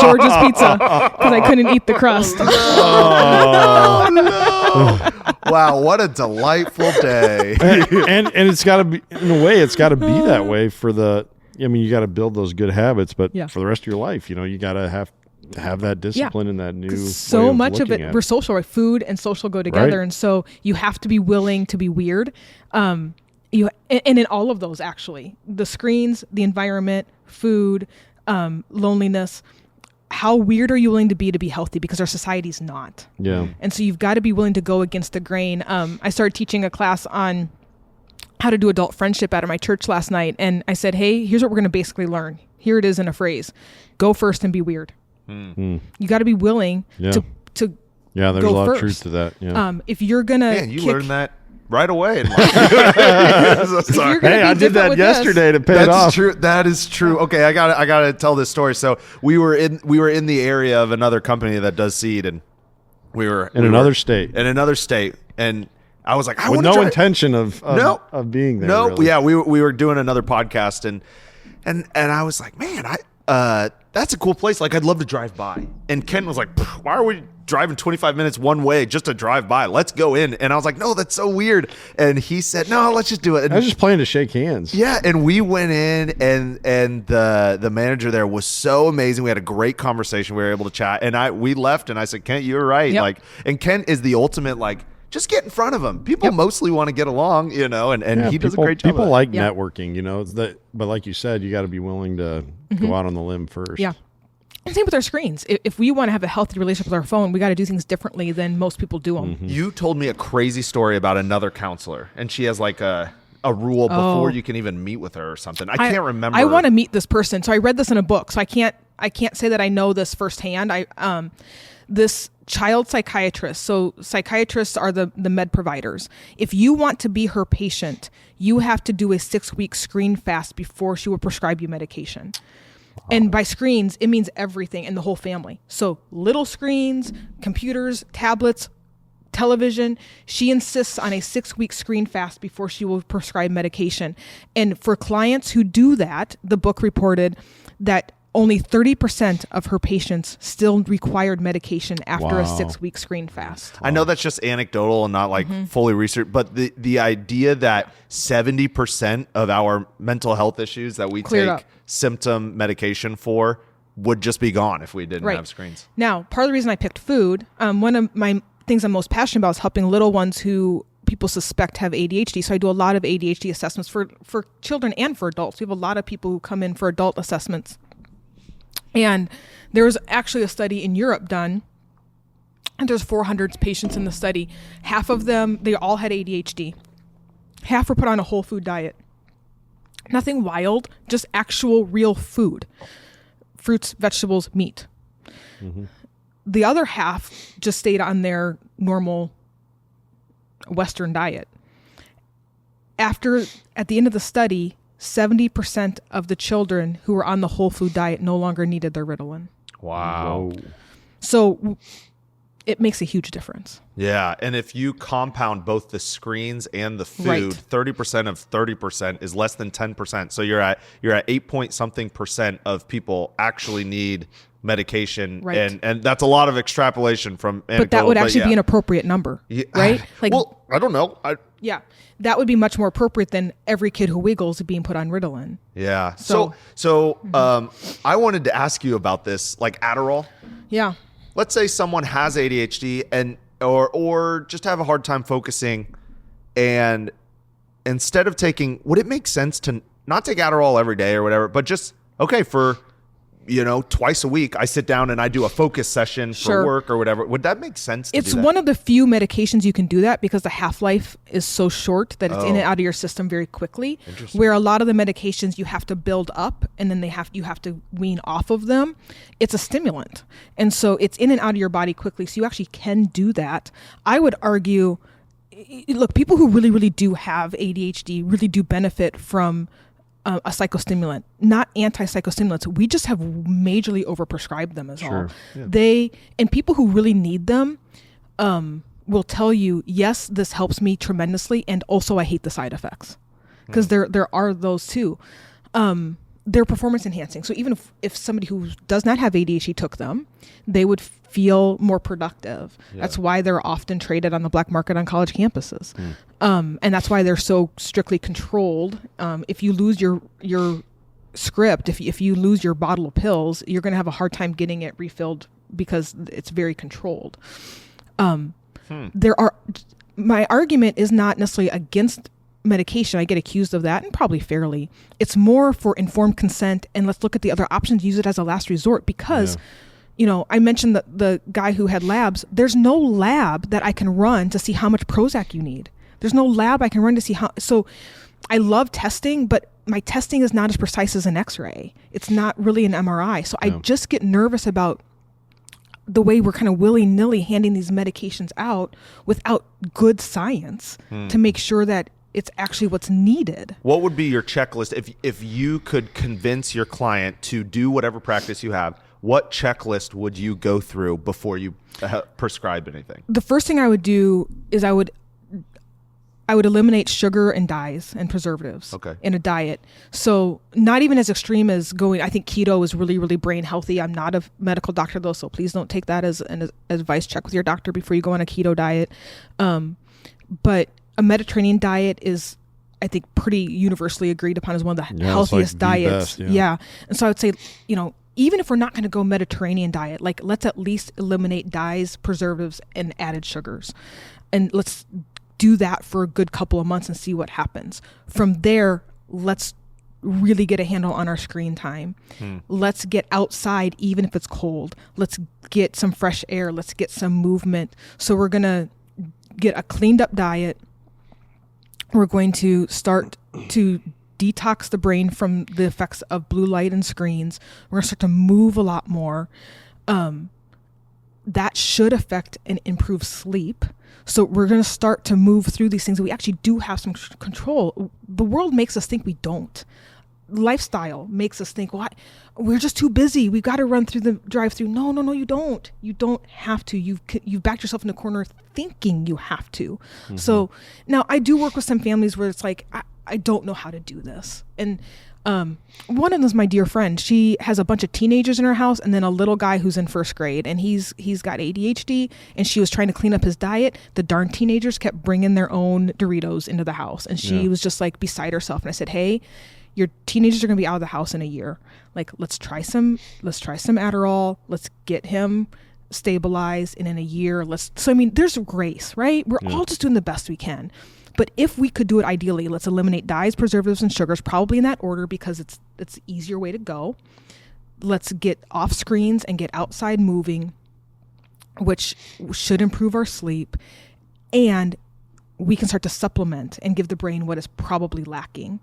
Speaker 1: George's Pizza because I couldn't eat the crust.
Speaker 3: Oh, no. Wow, what a delightful day.
Speaker 2: and it's got to be, in a way, it's got to be that way for you got to build those good habits, but for the rest of your life, you got to have that discipline and that new
Speaker 1: so
Speaker 2: way of
Speaker 1: much of it, we're social, right? Food and social go together, and so you have to be willing to be weird. And in all of those, actually, the screens, the environment, food, loneliness. How weird are you willing to be healthy? Because our society's not.
Speaker 2: Yeah.
Speaker 1: And so you've got to be willing to go against the grain. I started teaching a class on how to do adult friendship out of my church last night, and I said, hey, here's what we're going to basically learn. Here it is in a phrase: go first and be weird. You got to be willing to
Speaker 2: Yeah, there's
Speaker 1: go
Speaker 2: a lot
Speaker 1: first.
Speaker 2: of truth to that. Yeah.
Speaker 1: If you're gonna,
Speaker 3: Man, you learned that right away.
Speaker 2: Hey, I did that yesterday to pay it off.
Speaker 3: That's true. That is true. Okay, I gotta tell this story. So we were in the area of another company that does seed, and we were
Speaker 2: in another state,
Speaker 3: and I was like,
Speaker 2: with no intention of being there.
Speaker 3: No,
Speaker 2: really.
Speaker 3: Yeah, we were doing another podcast, and I was like, man, that's a cool place. Like, I'd love to drive by. And Ken was like, why are we driving 25 minutes one way just to drive by? Let's go in. And I was like, no, that's so weird. And he said, no, let's just do it. And
Speaker 2: I was just planning to shake hands.
Speaker 3: Yeah, and we went in, and the manager there was so amazing. We had a great conversation. We were able to chat, and we left, and I said, Ken, you were right.
Speaker 1: Yep.
Speaker 3: Like, and Ken is the ultimate, like, just get in front of them. People mostly want to get along, and he does a great job.
Speaker 2: People like networking, It's but like you said, you got to be willing to go out on the limb first.
Speaker 1: Yeah. And same with our screens. If we want to have a healthy relationship with our phone, we got to do things differently than most people do them.
Speaker 3: You told me a crazy story about another counselor, and she has like a rule before you can even meet with her or something. I can't remember.
Speaker 1: I want to meet this person. So I read this in a book. So I can't say that I know this firsthand. This child psychiatrist. So psychiatrists are the med providers. If you want to be her patient, you have to do a 6-week screen fast before she will prescribe you medication. And by screens, it means everything in the whole family. So little screens, computers, tablets, television. She insists on a 6-week screen fast before she will prescribe medication. And for clients who do that, the book reported that only 30% of her patients still required medication after a 6-week screen fast.
Speaker 3: I know that's just anecdotal and not like fully researched, but the idea that 70% of our mental health issues that we take symptom medication for would just be gone if we didn't have screens.
Speaker 1: Now, part of the reason I picked food, one of my things I'm most passionate about is helping little ones who people suspect have ADHD. So I do a lot of ADHD assessments for children and for adults. We have a lot of people who come in for adult assessments. And there was actually a study in Europe done, and there's 400 patients in the study. Half of them, they all had ADHD. Half were put on a whole food diet. Nothing wild, just actual real food. Fruits, vegetables, meat. The other half just stayed on their normal Western diet. At the end of the study, 70% of the children who were on the whole food diet no longer needed their Ritalin.
Speaker 3: Wow.
Speaker 1: So it makes a huge difference.
Speaker 3: Yeah. And if you compound both the screens and the food, 30% of 30% is less than 10%. So you're at 8-point-something% of people actually need medication.
Speaker 1: Right.
Speaker 3: And that's a lot of extrapolation from anecdotal.
Speaker 1: But that would actually be an appropriate number, right?
Speaker 3: Like, well, I don't know.
Speaker 1: Yeah. That would be much more appropriate than every kid who wiggles being put on Ritalin.
Speaker 3: Yeah. So I wanted to ask you about this, like Adderall.
Speaker 1: Yeah.
Speaker 3: Let's say someone has ADHD or just have a hard time focusing, and instead of would it make sense to not take Adderall every day or whatever, but just, for twice a week, I sit down and I do a focus session for work or whatever. Would that make sense?
Speaker 1: It's one of the few medications you can do that because the half-life is so short that it's in and out of your system very quickly. Where a lot of the medications you have to build up and then you have to wean off of them. It's a stimulant. And so it's in and out of your body quickly. So you actually can do that. I would argue, look, people who really, really do have ADHD really do benefit from a psychostimulant, not anti-psychostimulants. We just have majorly overprescribed them as all. Yeah. And people who really need them will tell you, yes, this helps me tremendously, and also I hate the side effects because there are those too. They're performance enhancing. So even if somebody who does not have ADHD took them, they would feel more productive. Yeah. That's why they're often traded on the black market on college campuses. And that's why they're so strictly controlled. If you lose your script, if you lose your bottle of pills, you're going to have a hard time getting it refilled because it's very controlled. My argument is not necessarily against medication. I get accused of that, and probably fairly. It's more for informed consent, and let's look at the other options, use it as a last resort, because I mentioned the guy who had labs. There's no lab that I can run to see how much Prozac you need. There's no lab I can run to see how. So I love testing, but my testing is not as precise as an X-ray. It's not really an MRI. So I just get nervous about the way we're kind of willy-nilly handing these medications out without good science to make sure that it's actually what's needed.
Speaker 3: What would be your checklist if you could convince your client to do whatever practice you have? What checklist would you go through before you prescribe anything?
Speaker 1: The first thing I would do is I would eliminate sugar and dyes and preservatives in a diet. So not even as extreme as going, I think keto is really, really brain healthy. I'm not a medical doctor though, so please don't take that as an advice. Check with your doctor before you go on a keto diet. But a Mediterranean diet is, I think, pretty universally agreed upon as one of the healthiest diets. The best, And so I would say, even if we're not going to go Mediterranean diet, like let's at least eliminate dyes, preservatives, and added sugars. And let's do that for a good couple of months and see what happens. From there, let's really get a handle on our screen time. Let's get outside even if it's cold. Let's get some fresh air. Let's get some movement. So we're going to get a cleaned up diet. We're going to start to detox the brain from the effects of blue light and screens. We're going to start to move a lot more. That should affect and improve sleep. So we're going to start to move through these things that we actually do have some control. The world makes us think we don't. Lifestyle makes us think, well, we're just too busy. We've got to run through the drive-through. No, you don't. You don't have to. You've backed yourself in the corner thinking you have to. So now I do work with some families where it's like, I don't know how to do this. And one of them is my dear friend. She has a bunch of teenagers in her house and then a little guy who's in first grade, and he's got ADHD, and she was trying to clean up his diet. The darn teenagers kept bringing their own Doritos into the house, and she was just like beside herself. And I said, hey, your teenagers are going to be out of the house in a year. Like, let's try some Adderall. Let's get him stabilized. And in a year, there's grace, right? We're all just doing the best we can. But if we could do it ideally, let's eliminate dyes, preservatives, and sugars, probably in that order because it's the easier way to go. Let's get off screens and get outside moving, which should improve our sleep. And we can start to supplement and give the brain what is probably lacking.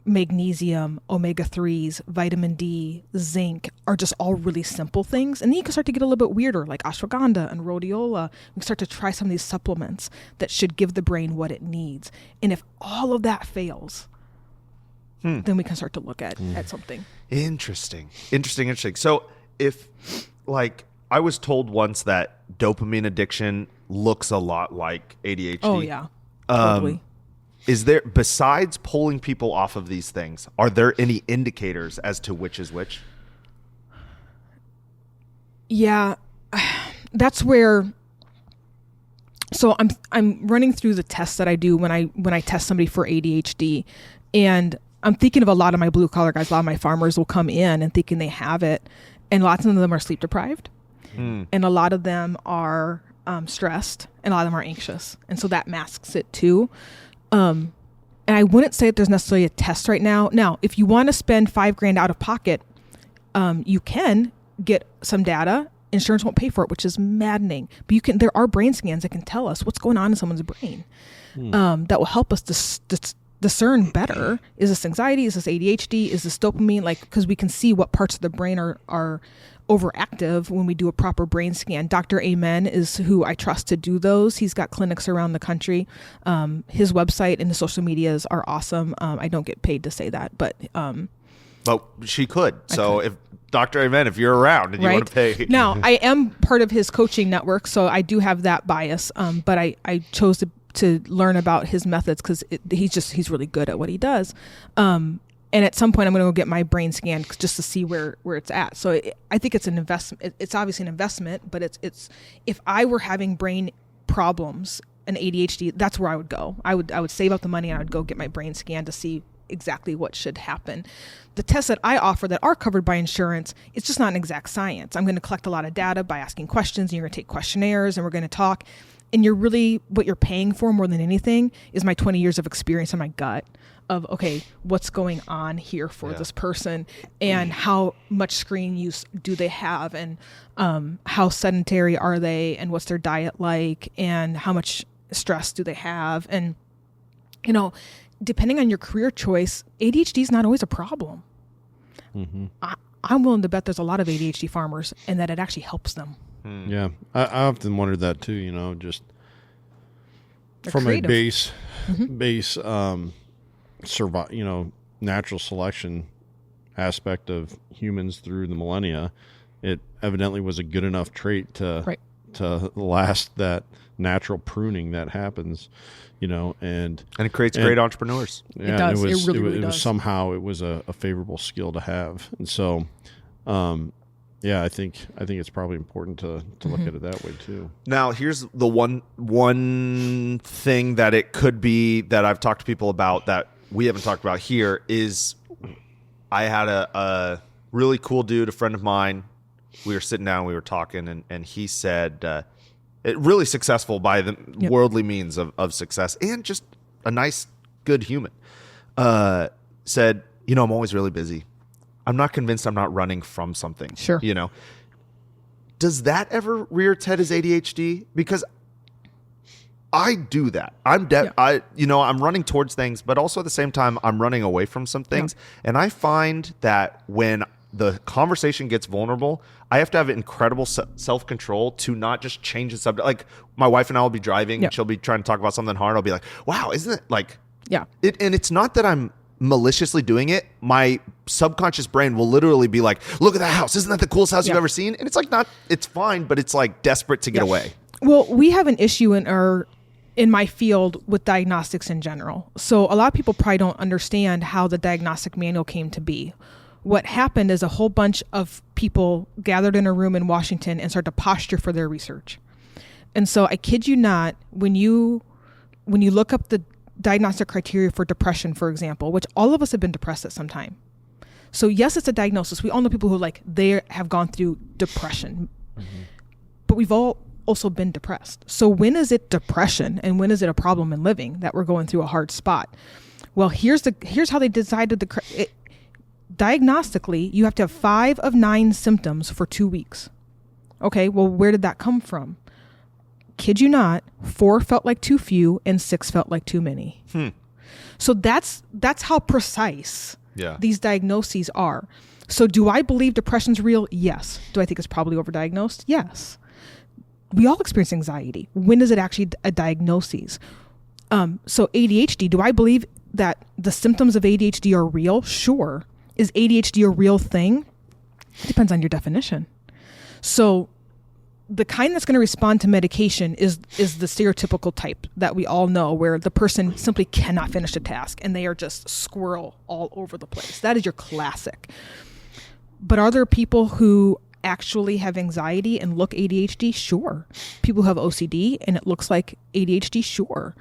Speaker 1: Magnesium, omega-3s, vitamin D, zinc are just all really simple things. And then you can start to get a little bit weirder, like ashwagandha and rhodiola. We can start to try some of these supplements that should give the brain what it needs. And if all of that fails, then we can start to look at something.
Speaker 3: Interesting. So if, like, I was told once that dopamine addiction looks a lot like ADHD.
Speaker 1: Oh, yeah. Totally.
Speaker 3: Is there, besides pulling people off of these things, are there any indicators as to which is which?
Speaker 1: Yeah, that's where. So I'm running through the tests that I do when I test somebody for ADHD, and I'm thinking of a lot of my blue collar guys. A lot of my farmers will come in and thinking they have it, and lots of them are sleep deprived, and a lot of them are stressed, and a lot of them are anxious, and so that masks it too. And I wouldn't say that there's necessarily a test right now. Now, if you want to spend $5,000 out of pocket, you can get some data. Insurance won't pay for it, which is maddening. But there are brain scans that can tell us what's going on in someone's brain. That will help us discern better. Is this anxiety? Is this ADHD? Is this dopamine? Because we can see what parts of the brain are overactive when we do a proper brain scan. Dr. Amen is who I trust to do those. He's got clinics around the country. His website and the social medias are awesome. I don't get paid to say that, but
Speaker 3: she could. So if Dr. Amen, if you're around and you want to pay.
Speaker 1: Now, I am part of his coaching network, so I do have that bias. But I chose to learn about his methods because he's really good at what he does. And at some point, I'm going to go get my brain scanned just to see where it's at. So I think it's an investment. It's obviously an investment, but it's if I were having brain problems and ADHD, that's where I would go. I would save up the money and I would go get my brain scanned to see exactly what should happen. The tests that I offer that are covered by insurance, it's just not an exact science. I'm going to collect a lot of data by asking questions, and you're going to take questionnaires, and we're going to talk. And what you're paying for more than anything is my 20 years of experience in my gut of, okay, what's going on here for this person, and how much screen use do they have, and how sedentary are they, and what's their diet like, and how much stress do they have. And, depending on your career choice, ADHD is not always a problem. I I'm willing to bet there's a lot of ADHD farmers and that it actually helps them.
Speaker 2: Yeah. I often wondered that too, just
Speaker 1: They're
Speaker 2: from
Speaker 1: creative.
Speaker 2: a base natural selection aspect of humans through the millennia, it evidently was a good enough trait to last that natural pruning that happens, and
Speaker 3: it creates great entrepreneurs.
Speaker 1: Yeah, it does. It really does.
Speaker 2: Somehow it was a favorable skill to have, and so, I think it's probably important to look at it that way too.
Speaker 3: Now, here's the one thing that it could be that I've talked to people about that we haven't talked about here is I had a really cool dude, a friend of mine. We were sitting down, we were talking, and he said, really successful by the worldly means of success, and just a nice, good human, said, I'm always really busy. I'm not convinced I'm not running from something.
Speaker 1: Sure.
Speaker 3: Does that ever rear its head as ADHD? Because I do that. I'm running towards things, but also at the same time, I'm running away from some things. Yeah. And I find that when the conversation gets vulnerable, I have to have incredible self-control to not just change the subject. Like my wife and I will be driving and she'll be trying to talk about something hard. I'll be like, wow, isn't it like, and it's not that I'm maliciously doing it. My subconscious brain will literally be like, look at that house. Isn't that the coolest house you've ever seen? And it's like, it's fine, but it's like desperate to get away.
Speaker 1: Well, we have an issue in my field with diagnostics in general. So a lot of people probably don't understand how the diagnostic manual came to be. What happened is a whole bunch of people gathered in a room in Washington and started to posture for their research. And so I kid you not, when you look up the diagnostic criteria for depression, for example, which all of us have been depressed at some time. So yes, it's a diagnosis. We all know people who they have gone through depression, but we've all also been depressed. So when is it depression and when is it a problem in living that we're going through a hard spot? Well, here's how they decided diagnostically, you have to have 5 of 9 symptoms for 2 weeks. Okay, well, where did that come from? Kid you not, 4 felt like too few and 6 felt like too many. So that's how precise these diagnoses are. So do I believe depression's real? Yes. Do I think it's probably overdiagnosed? Yes. We all experience anxiety. When is it actually a diagnosis? So ADHD, do I believe that the symptoms of ADHD are real? Sure. Is ADHD a real thing? It depends on your definition. So the kind that's going to respond to medication is the stereotypical type that we all know, where the person simply cannot finish a task and they are just squirrel all over the place. That is your classic. But are there people who actually have anxiety and look ADHD? Sure. People who have OCD and it looks like ADHD? Sure.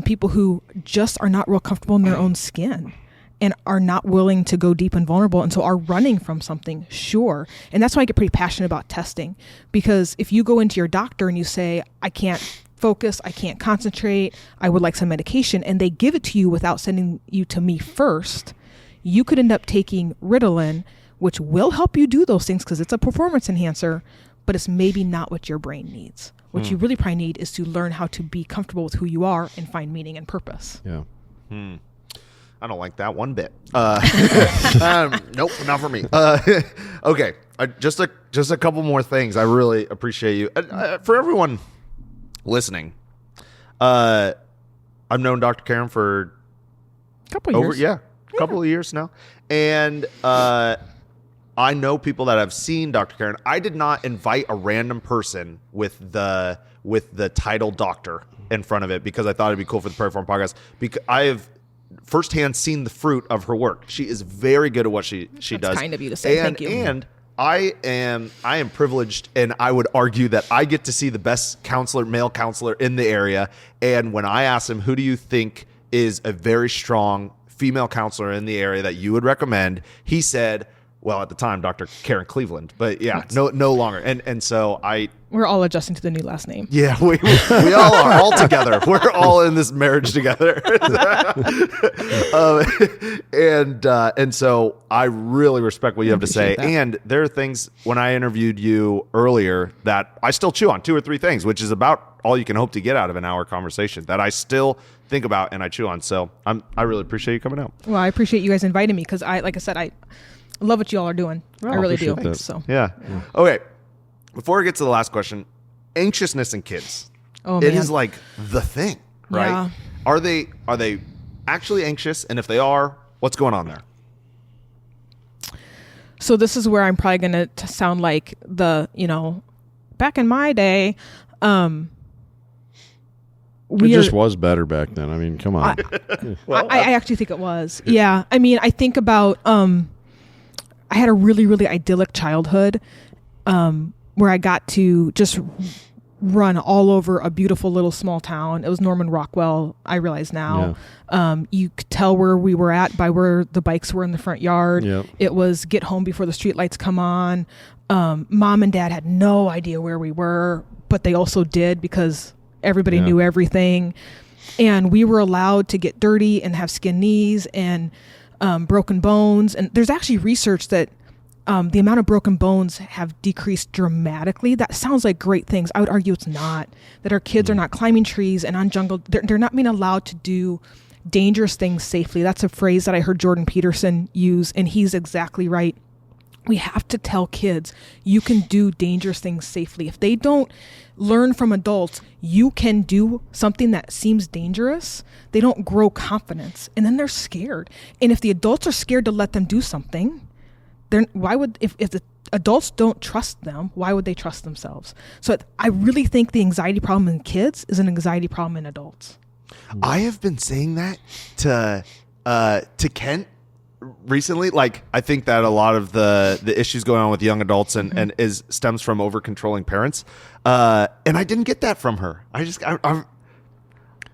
Speaker 1: People who just are not real comfortable in their own skin and are not willing to go deep and vulnerable and so are running from something? Sure. And that's why I get pretty passionate about testing, because if you go into your doctor and you say, I can't focus, I can't concentrate, I would like some medication, and they give it to you without sending you to me first, you could end up taking Ritalin, which will help you do those things because it's a performance enhancer, but it's maybe not what your brain needs. What you really probably need is to learn how to be comfortable with who you are and find meaning and purpose.
Speaker 2: Yeah.
Speaker 3: I don't like that one bit. Nope, not for me. Okay, just a couple more things. I really appreciate you. For everyone listening, I've known Dr. Karen for
Speaker 1: a couple of years.
Speaker 3: A couple of years now, and I know people that have seen Dr. Karen. I did not invite a random person with the title doctor in front of it because I thought it'd be cool for the Prairie Farm podcast. Because I have firsthand seen the fruit of her work. She is very good at what she does.
Speaker 1: That's kind of you to say. Thank you.
Speaker 3: And I am privileged, and I would argue that I get to see the best male counselor in the area. And when I asked him, who do you think is a very strong female counselor in the area that you would recommend, he said, well, at the time, Dr. Karen Cleveland, but no longer. And so
Speaker 1: we're all adjusting to the new last name.
Speaker 3: Yeah, we all are, all together. We're all in this marriage together. And so I really respect what you have to say.
Speaker 1: That.
Speaker 3: And there are things when I interviewed you earlier that I still chew on, 2 or 3 things, which is about all you can hope to get out of an hour conversation that I still think about and I chew on. So I really appreciate you coming out.
Speaker 1: Well, I appreciate you guys inviting me because like I said, I love what you all are doing. I really do.
Speaker 2: That.
Speaker 1: So
Speaker 3: yeah. Okay. Before we get to the last question, anxiousness in kids. Oh, man. It is like the thing, right? Yeah. Are they actually anxious? And if they are, what's going on there?
Speaker 1: So this is where I'm probably going to sound like back in my day,
Speaker 2: it just was better back then. I mean, come on.
Speaker 1: I actually think it was. Yeah. I mean, I think about, I had a really, really idyllic childhood, where I got to just run all over a beautiful little small town. It was Norman Rockwell, I realize now. Yeah. You could tell where we were at by where the bikes were in the front yard. Yep. It was get home before the street lights come on. Mom and dad had no idea where we were, but they also did because everybody knew everything. And we were allowed to get dirty and have skin knees and broken bones. And there's actually research that the amount of broken bones have decreased dramatically. That sounds like great things. I would argue it's not. That our kids are not climbing trees and on jungle. They're not being allowed to do dangerous things safely. That's a phrase that I heard Jordan Peterson use, and he's exactly right. We have to tell kids you can do dangerous things safely. If they don't learn from adults, you can do something that seems dangerous, they don't grow confidence, and then they're scared. And if the adults are scared to let them do something, if the adults don't trust them, why would they trust themselves? So I really think the anxiety problem in kids is an anxiety problem in adults.
Speaker 3: I have been saying that to Kent recently. Like, I think that a lot of the issues going on with young adults and stems from over controlling parents. And I didn't get that from her. I'm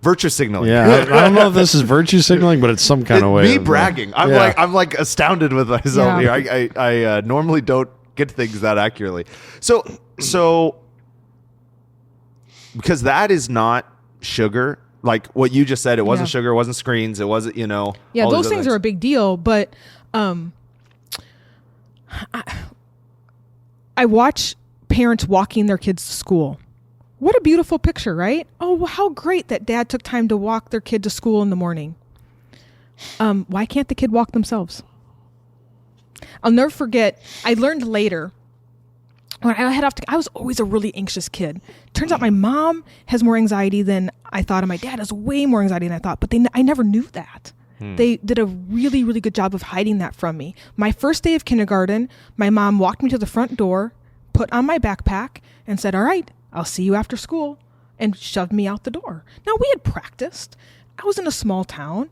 Speaker 3: virtue signaling.
Speaker 2: Yeah, I don't know if this is virtue signaling, but it's some kind of way.
Speaker 3: Me bragging. I'm like astounded with myself here. I normally don't get things that accurately. So because that is not sugar. Like what you just said, it wasn't sugar, it wasn't screens, it wasn't,
Speaker 1: Yeah, those things are a big deal, but I watch parents walking their kids to school. What a beautiful picture, right? Oh, well, how great that dad took time to walk their kid to school in the morning. Why can't the kid walk themselves? I'll never forget, I learned later, when I was always a really anxious kid. Turns out my mom has more anxiety than I thought, and my dad has way more anxiety than I thought, but I never knew that. They did a really, really good job of hiding that from me. My first day of kindergarten, my mom walked me to the front door, put on my backpack, and said, "All right, I'll see you after school," and shoved me out the door. Now, we had practiced. I was in a small town.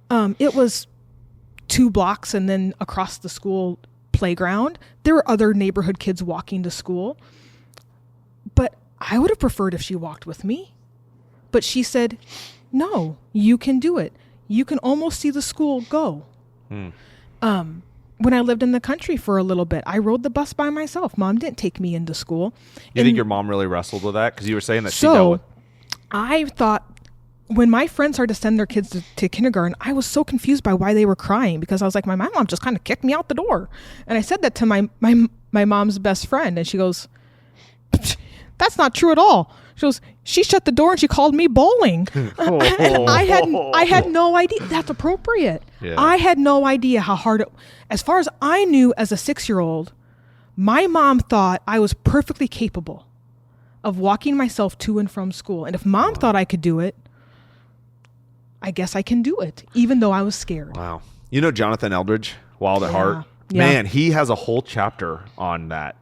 Speaker 1: It was 2 blocks and then across the school playground. There were other neighborhood kids walking to school. But I would have preferred if she walked with me. But she said, "No, you can do it. You can almost see the school go." When I lived in the country for a little bit, I rode the bus by myself. Mom didn't take me into school.
Speaker 3: You think your mom really wrestled with that? Because you were saying that she dealt with.
Speaker 1: I thought when my friends started to send their kids to kindergarten, I was so confused by why they were crying, because I was like, my mom just kind of kicked me out the door. And I said that to my mom's best friend, and she goes, "That's not true at all." She goes, "She shut the door and she called me bowling." And I had no idea. That's appropriate. Yeah. I had no idea how hard as far as I knew as a 6-year-old, my mom thought I was perfectly capable of walking myself to and from school. And if mom thought I could do it, I guess I can do it, even though I was scared.
Speaker 3: Wow. You know Jonathan Eldridge, Wild at Heart? Yeah. Man, he has a whole chapter on that.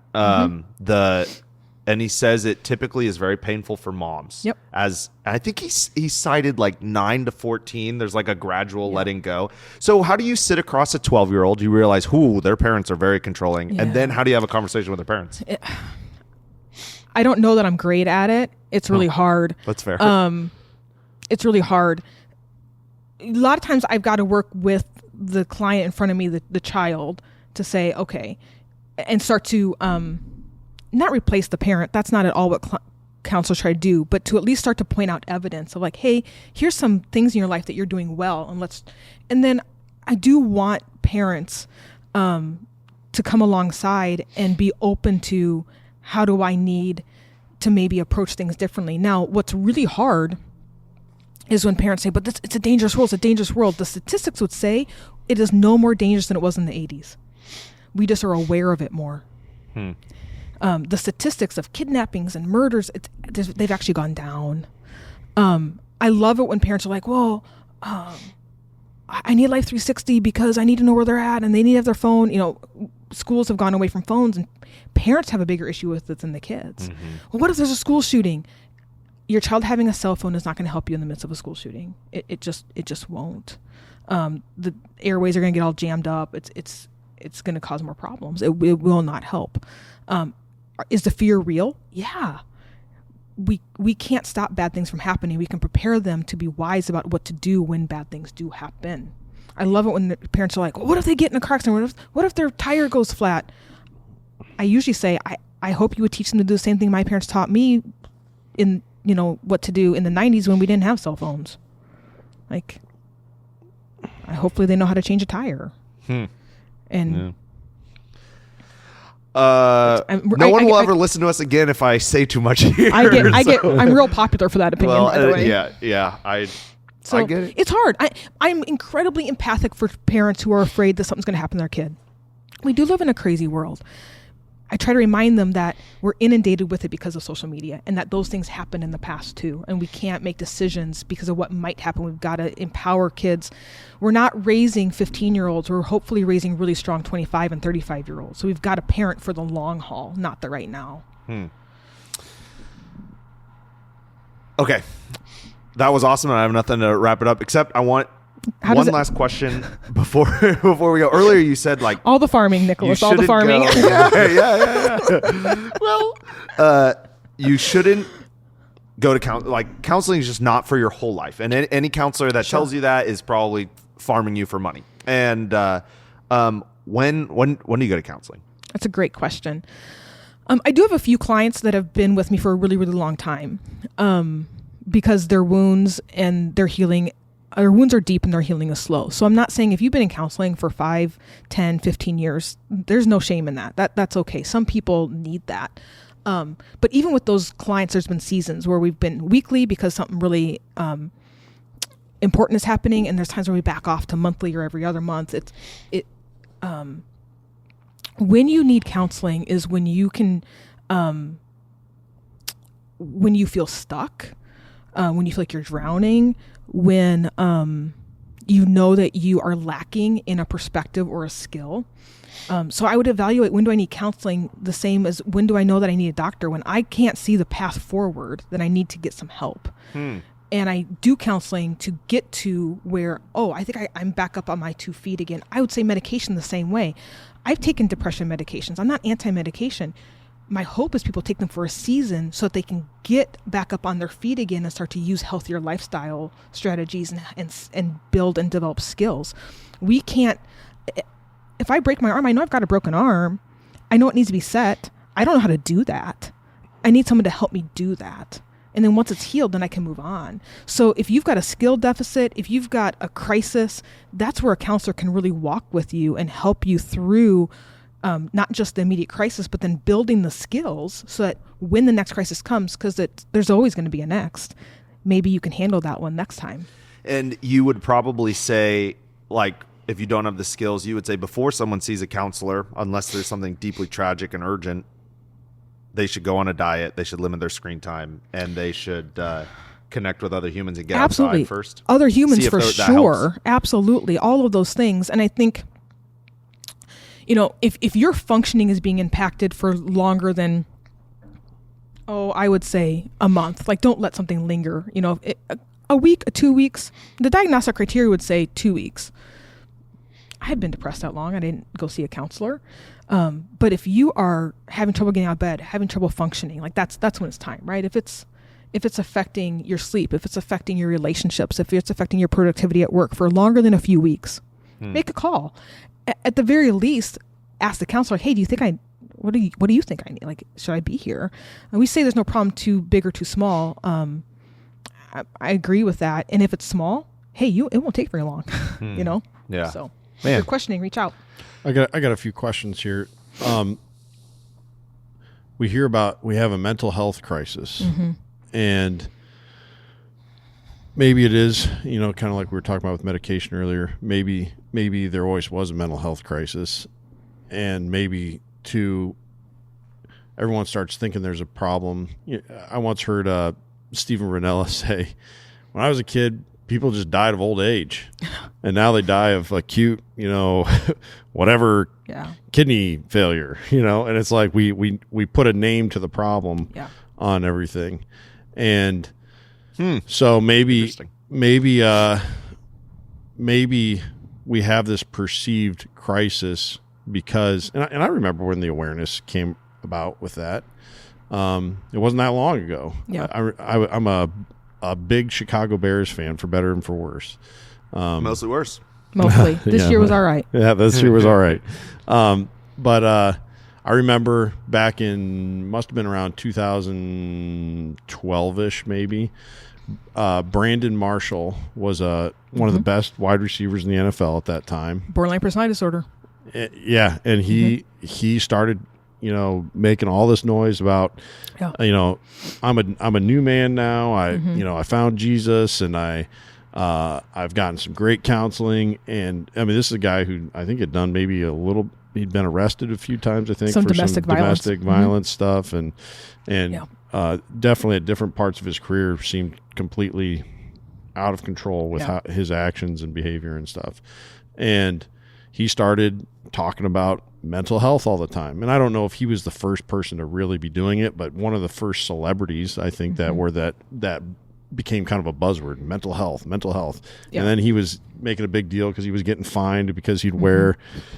Speaker 3: And he says it typically is very painful for moms.
Speaker 1: Yep.
Speaker 3: As I think he cited like 9 to 14. There's like a gradual letting go. So how do you sit across a 12-year-old? You realize, their parents are very controlling. Yeah. And then how do you have a conversation with their parents?
Speaker 1: I don't know that I'm great at it. It's really hard.
Speaker 3: That's fair.
Speaker 1: It's really hard. A lot of times I've got to work with the client in front of me, the child, to say, okay, and start to not replace the parent. That's not at all what counselors try to do, but to at least start to point out evidence of like, hey, here's some things in your life that you're doing well. And then I do want parents to come alongside and be open to how do I need to maybe approach things differently. Now, what's really hard is when parents say, but it's a dangerous world. It's a dangerous world. The statistics would say it is no more dangerous than it was in the 80s. We just are aware of it more. The statistics of kidnappings and murders, they've actually gone down. I love it when parents are like, well, I need Life 360 because I need to know where they're at and they need to have their phone. You know, schools have gone away from phones and parents have a bigger issue with it than the kids. Well, what if there's a school shooting? Your child having a cell phone is not going to help you in the midst of a school shooting. It just won't. The airways are going to get all jammed up. It's going to cause more problems. It will not help. Is the fear real? Yeah. We can't stop bad things from happening. We can prepare them to be wise about what to do when bad things do happen. I love it when the parents are like, well, what if they get in a car accident? What if their tire goes flat? I usually say, I hope you would teach them to do the same thing my parents taught me in, you know, what to do in the 90s when we didn't have cell phones. Like, hopefully they know how to change a tire. And
Speaker 3: no one will ever listen to us again if I say too much here.
Speaker 1: I'm real popular for that opinion, by the way.
Speaker 3: I get it.
Speaker 1: It's hard. I'm incredibly empathic for parents who are afraid that something's going to happen to their kid. We do live in a crazy world. I try to remind them that we're inundated with it because of social media and that those things happened in the past too. And we can't make decisions because of what might happen. We've got to empower kids. We're not raising 15-year-olds. We're hopefully raising really strong 25 and 35-year-olds. So we've got to parent for the long haul, not the right now.
Speaker 3: Okay. That was awesome. I have nothing to wrap it up except I want one last question before we go. Earlier you said like
Speaker 1: all the farming, Nicholas. All the farming.
Speaker 3: Well, you shouldn't go to counseling is just not for your whole life, and any counselor that tells you that is probably farming you for money. And when do you go to counseling?
Speaker 1: That's a great question. I do have a few clients that have been with me for a really, really long time, because their wounds and their healing. Our wounds are deep and their healing is slow. So I'm not saying if you've been in counseling for 5, 10, 15 years, there's no shame in that. That's okay. Some people need that. But even with those clients, there's been seasons where we've been weekly because something really important is happening. And there's times where we back off to monthly or every other month. When you need counseling is when you can, when you feel stuck, when you feel like you're drowning, when you know that you are lacking in a perspective or a skill. So I would evaluate, when do I need counseling, the same as when do I know that I need a doctor? When I can't see the path forward, then I need to get some help. And I do counseling to get to where, I think I'm back up on my 2 feet again. I would say medication the same way. I've taken depression medications. I'm not anti-medication. My hope is people take them for a season so that they can get back up on their feet again and start to use healthier lifestyle strategies and build and develop skills. We can't, if I break my arm, I know I've got a broken arm. I know it needs to be set. I don't know how to do that. I need someone to help me do that. And then once it's healed, then I can move on. So if you've got a skill deficit, if you've got a crisis, that's where a counselor can really walk with you and help you through not just the immediate crisis, but then building the skills so that when the next crisis comes, because there's always going to be a next, maybe you can handle that one next time.
Speaker 3: And you would probably say, like, if you don't have the skills, you would say before someone sees a counselor, unless there's something deeply tragic and urgent, they should go on a diet, they should limit their screen time, and they should connect with other humans and get outside first.
Speaker 1: Other humans for sure. Absolutely. All of those things. And I think, you know, if your functioning is being impacted for longer than, I would say a month, like don't let something linger, you know, a week, 2 weeks, the diagnostic criteria would say 2 weeks. I had been depressed that long. I didn't go see a counselor. But if you are having trouble getting out of bed, having trouble functioning, like that's when it's time, right? If it's affecting your sleep, if it's affecting your relationships, if it's affecting your productivity at work for longer than a few weeks, make a call. At the very least, ask the counselor, hey, what do you think I need? Like, should I be here? And we say there's no problem too big or too small. I agree with that. And if it's small, hey, it won't take very long, you know?
Speaker 3: Yeah.
Speaker 1: So if you're questioning, reach out.
Speaker 2: I got a few questions here. We hear about, we have a mental health crisis, and maybe it is, you know, kind of like we were talking about with medication earlier. Maybe there always was a mental health crisis, maybe two, everyone starts thinking there's a problem. I once heard Stephen Ranella say, when I was a kid, people just died of old age, and now they die of acute, whatever, kidney failure, and it's like we put a name to the problem on everything. And so maybe we have this perceived crisis because, and I remember when the awareness came about with that. It wasn't that long ago. Yeah. I'm a big Chicago Bears fan, for better and for worse.
Speaker 3: Mostly worse.
Speaker 1: Mostly. This year was all right.
Speaker 2: Yeah, this year was all right. But I remember back in, must have been around 2012-ish maybe, Brandon Marshall was one of the best wide receivers in the NFL at that time.
Speaker 1: Borderline personality disorder.
Speaker 2: Yeah, and he started, making all this noise about, I'm a new man now. I found Jesus, and I've gotten some great counseling. And I mean, this is a guy who I think had done maybe he'd been arrested a few times, I think,
Speaker 1: for
Speaker 2: domestic violence stuff, and definitely at different parts of his career seemed completely out of control with his actions and behavior and stuff. And he started talking about mental health all the time. And I don't know if he was the first person to really be doing it, but one of the first celebrities, I think, that became kind of a buzzword, mental health. Yeah. And then he was making a big deal because he was getting fined because he'd wear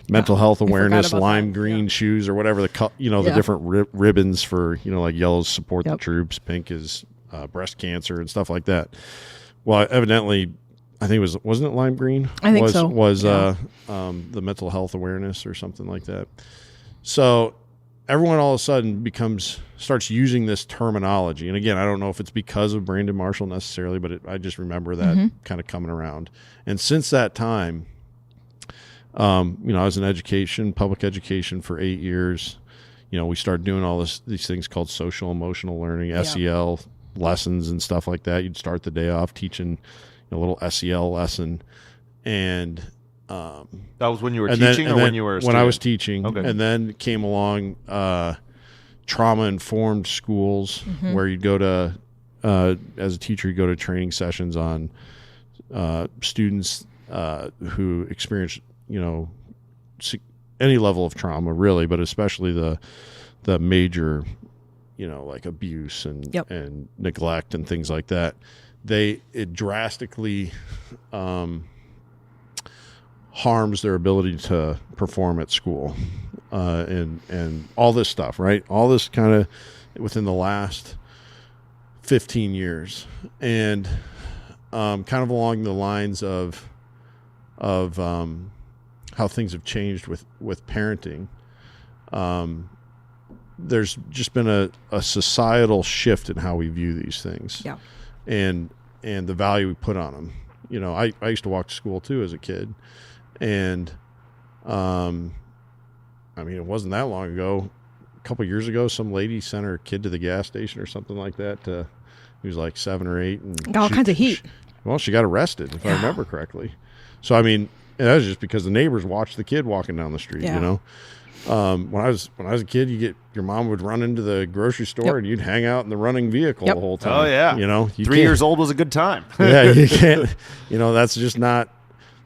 Speaker 2: mental health awareness, lime green shoes or whatever, the different ribbons for, like yellow's support the troops, pink is breast cancer and stuff like that. Well, evidently, I think wasn't it lime green?
Speaker 1: I think so.
Speaker 2: Was the mental health awareness or something like that. So everyone all of a sudden starts using this terminology. And again, I don't know if it's because of Brandon Marshall necessarily, but I just remember that kind of coming around. And since that time, I was in public education for 8 years. We started doing all these things called social emotional learning, SEL lessons and stuff like that. You'd start the day off teaching a little SEL lesson. And
Speaker 3: that was when you were teaching, or when you were a student?
Speaker 2: When I was teaching. Okay. And then came along trauma-informed schools where you'd go to, as a teacher, you go to training sessions on students who experience, any level of trauma, really, but especially the major, like abuse and neglect and things like that. It drastically harms their ability to perform at school, and all this stuff, right? All this kind of within the last 15 years, and kind of along the lines of how things have changed with parenting. There's just been a societal shift in how we view these things, and the value we put on them. I used to walk to school too as a kid. And, it wasn't that long ago. A couple of years ago, some lady sent her kid to the gas station or something like that. He was like 7 or 8. And
Speaker 1: got all kinds of heat.
Speaker 2: She got arrested, if I remember correctly. So, that was just because the neighbors watched the kid walking down the street, When I was a kid, your mom would run into the grocery store and you'd hang out in the running vehicle the whole time.
Speaker 3: Oh, yeah. 3 years old was a good time.
Speaker 2: Yeah, you can't, that's just not.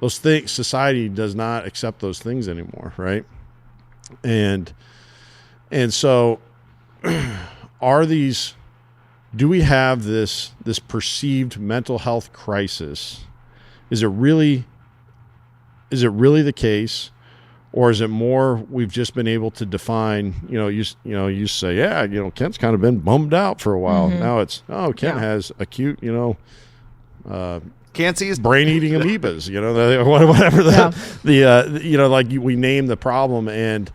Speaker 2: Those things, society does not accept those things anymore, right? And so, do we have this perceived mental health crisis? Is it really the case, or is it more we've just been able to define? You say, Kent's kind of been bummed out for a while. Now it's Kent has acute,
Speaker 3: can't see his
Speaker 2: brain-eating amoebas, whatever we name the problem, and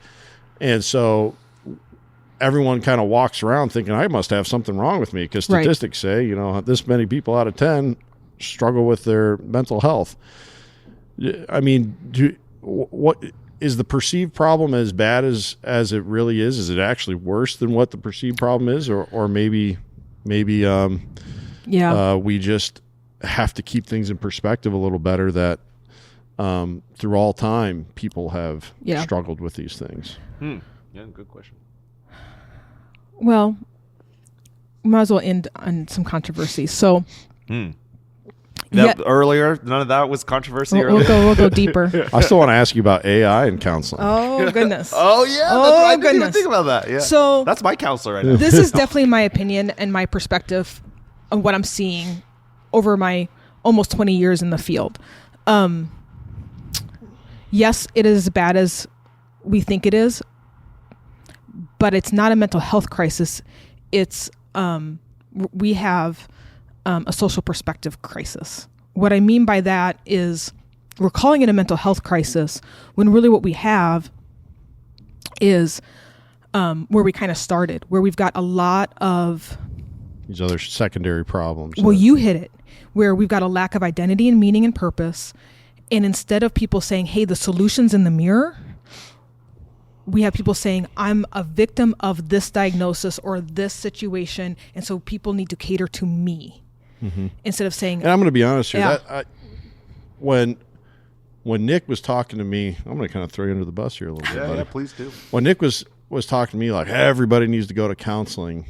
Speaker 2: so everyone kind of walks around thinking I must have something wrong with me because statistics say this many people out of 10 struggle with their mental health. What is the perceived problem as bad as it really is? Is it actually worse than what the perceived problem is, or maybe we just have to keep things in perspective a little better, that through all time, people have struggled with these things.
Speaker 3: Yeah, good question.
Speaker 1: Well, might as well end on some controversy. So,
Speaker 3: earlier, none of that was controversy.
Speaker 1: We'll go deeper.
Speaker 2: I still want to ask you about AI and counseling.
Speaker 1: Oh goodness.
Speaker 3: Oh yeah. I didn't even think about that. Yeah.
Speaker 1: So
Speaker 3: that's my counselor right now.
Speaker 1: This is definitely my opinion and my perspective of what I'm seeing over my almost 20 years in the field. Yes, it is as bad as we think it is, but it's not a mental health crisis. It's we have a social perspective crisis. What I mean by that is we're calling it a mental health crisis when really what we have is where we kind of started, where we've got a lot of
Speaker 2: these other secondary problems.
Speaker 1: Well, you hit it, where we've got a lack of identity and meaning and purpose. And instead of people saying, hey, the solution's in the mirror, we have people saying, I'm a victim of this diagnosis or this situation, and so people need to cater to me. Instead of saying...
Speaker 2: And I'm going to be honest here. When Nick was talking to me, I'm going to kind of throw you under the bus here a little bit.
Speaker 3: Yeah, please do.
Speaker 2: When Nick was talking to me like, hey, everybody needs to go to counseling,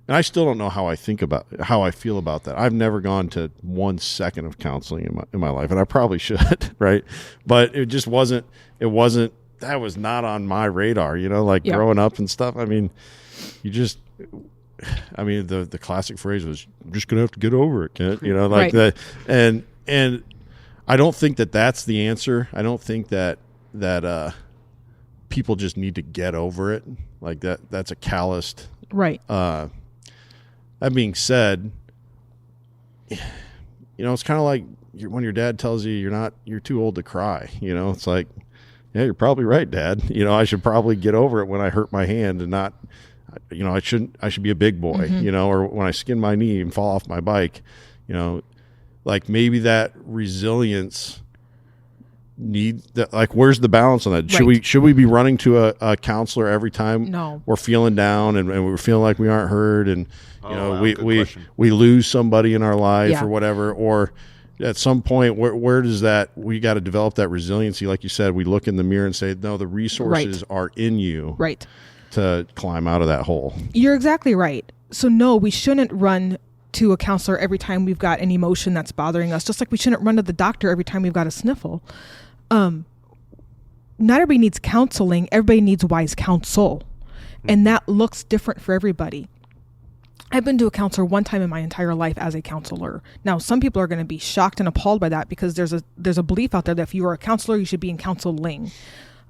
Speaker 2: and I still don't know how I feel about that. I've never gone to 1 second of counseling in my life, and I probably should, right? But it just wasn't. That was not on my radar, growing up and stuff. I mean, the classic phrase was, "I'm just gonna have to get over it,"
Speaker 1: right.
Speaker 2: that. And I don't think that's the answer. I don't think that people just need to get over it. Like that. That's a calloused.
Speaker 1: Right.
Speaker 2: That being said, it's kind of like when your dad tells you you're too old to cry. It's like, yeah, you're probably right, Dad. I should probably get over it when I hurt my hand and not, I should be a big boy, or when I skin my knee and fall off my bike, like maybe that resilience where's the balance on that?
Speaker 1: Right.
Speaker 2: Should we be running to a counselor every time
Speaker 1: No.
Speaker 2: we're feeling down and we're feeling like we aren't heard and we lose somebody in our life or whatever, or at some point where does that, we got to develop that resiliency, like you said, we look in the mirror and say, no, the resources are in you to climb out of that hole. You're
Speaker 1: exactly right. So no, we shouldn't run to a counselor every time we've got an emotion that's bothering us, just like we shouldn't run to the doctor every time we've got a sniffle. Not everybody needs counseling. Everybody needs wise counsel. And that looks different for everybody. I've been to a counselor one time in my entire life as a counselor. Now, some people are going to be shocked and appalled by that because there's a belief out there that if you are a counselor, you should be in counseling.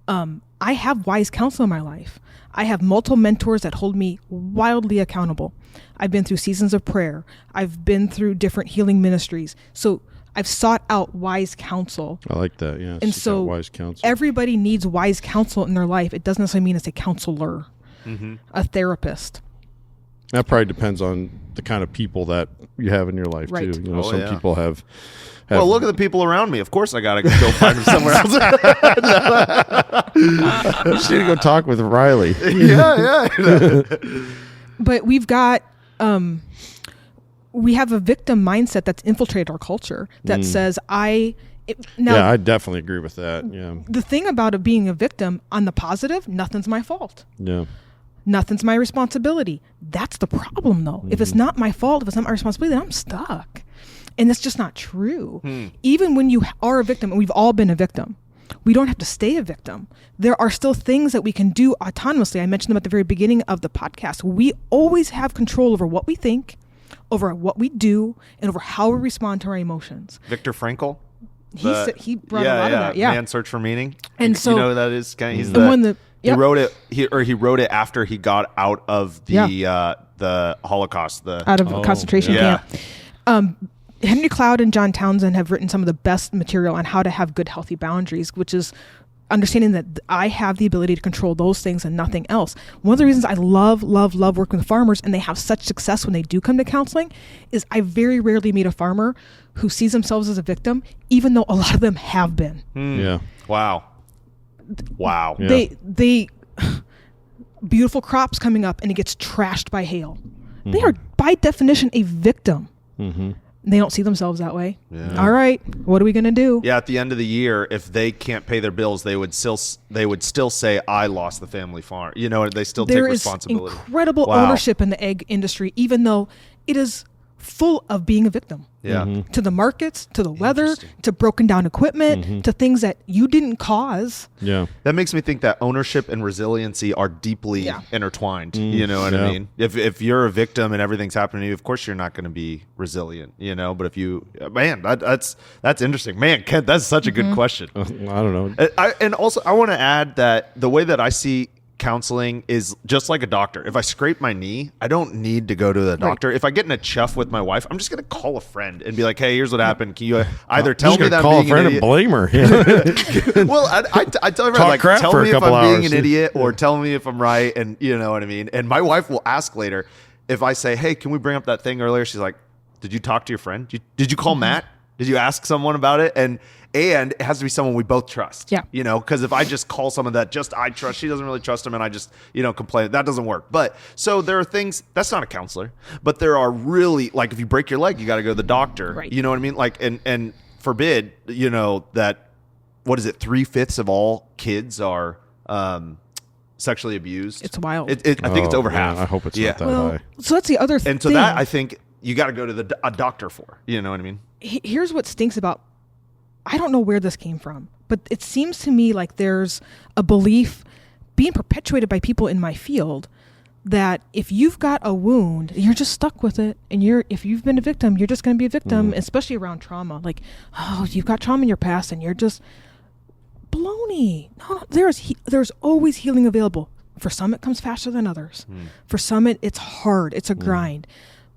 Speaker 1: I have wise counsel in my life. I have multiple mentors that hold me wildly accountable. I've been through seasons of prayer. I've been through different healing ministries. So I've sought out wise counsel.
Speaker 2: I like that, yeah.
Speaker 1: And so
Speaker 2: wise counsel.
Speaker 1: Everybody needs wise counsel in their life. It doesn't necessarily mean it's a counselor, a therapist.
Speaker 2: That probably depends on the kind of people that you have in your life, too. Some people have...
Speaker 3: Well, look at the people around me. Of course I got to go find them somewhere else.
Speaker 2: You just need to go talk with Riley.
Speaker 3: Yeah.
Speaker 1: But we've got... we have a victim mindset that's infiltrated our culture that says, I
Speaker 2: definitely agree with that. Yeah.
Speaker 1: The thing about it being a victim, on the positive, nothing's my fault.
Speaker 2: Yeah.
Speaker 1: Nothing's my responsibility. That's the problem, though. If it's not my fault, if it's not my responsibility, then I'm stuck. And that's just not true. Even when you are a victim, and we've all been a victim, we don't have to stay a victim. There are still things that we can do autonomously. I mentioned them at the very beginning of the podcast. We always have control over what we think, over what we do, and over how we respond to our emotions.
Speaker 3: Viktor Frankl?
Speaker 1: He brought a lot of that. Yeah.
Speaker 3: Man's Search for Meaning.
Speaker 1: And so,
Speaker 3: you know who that is? He's
Speaker 1: the one that...
Speaker 3: He wrote it. He wrote it after he got out of the Holocaust.
Speaker 1: Out of a concentration camp. Henry Cloud and John Townsend have written some of the best material on how to have good, healthy boundaries, which is understanding that I have the ability to control those things and nothing else. One of the reasons I love working with farmers, and they have such success when they do come to counseling, is I very rarely meet a farmer who sees themselves as a victim, even though a lot of them have been.
Speaker 2: Yeah.
Speaker 3: Wow.
Speaker 1: Yeah. They beautiful crops coming up and it gets trashed by hail. They are by definition a victim. They don't see themselves that way.
Speaker 3: Yeah.
Speaker 1: All right, what are we going to do?
Speaker 3: Yeah, at the end of the year, if they can't pay their bills, they would still say, I lost the family farm. You know, they still take responsibility.
Speaker 1: There is incredible ownership in the egg industry, even though it is full of being a victim.
Speaker 3: Yeah.
Speaker 1: To the markets, to the weather, to broken down equipment, to things that you didn't cause.
Speaker 2: Yeah.
Speaker 3: That makes me think that ownership and resiliency are deeply intertwined. You know what I mean? If you're a victim and everything's happening to you, of course you're not going to be resilient, you know, but if you, man, that's interesting. Man, Kent, that's such a good question.
Speaker 2: I don't know.
Speaker 3: And also I want to add that the way that I see counseling is just like a doctor. If I scrape my knee, I don't need to go to the doctor. If I get in a chuff with my wife, I'm just going to call a friend and be like, hey, here's what happened. Can you either tell me that I'm being an idiot?
Speaker 2: Call a friend and blame her.
Speaker 3: Well, I tell everyone, like, tell me if I'm being an idiot or tell me if I'm right. And you know what I mean? And my wife will ask later if I say, hey, can we bring up that thing earlier? She's like, did you talk to your friend? Did you call Matt? Did you ask someone about it? And it has to be someone we both trust.
Speaker 1: Yeah.
Speaker 3: You know, because if I just call someone that just I trust, she doesn't really trust him, and I just, you know, complain. That doesn't work. But so there are things, that's not a counselor, but there are really, like, if you break your leg, you got to go to the doctor.
Speaker 1: Right.
Speaker 3: You know what I mean? Like, and forbid, you know, that, what is it, 3/5 of all kids are sexually abused.
Speaker 1: It's wild.
Speaker 3: I think it's over half.
Speaker 2: I hope it's not that high.
Speaker 1: So that's the other thing.
Speaker 3: And so that, I think, you got to go to a doctor for. You know what I mean?
Speaker 1: Here's what stinks about, I don't know where this came from, but it seems to me like there's a belief being perpetuated by people in my field that if you've got a wound, you're just stuck with it. And if you've been a victim, you're just going to be a victim, especially around trauma. Like, oh, you've got trauma in your past and you're just baloney. No, there's always healing available. For some, it comes faster than others. For some, it's hard. It's a grind.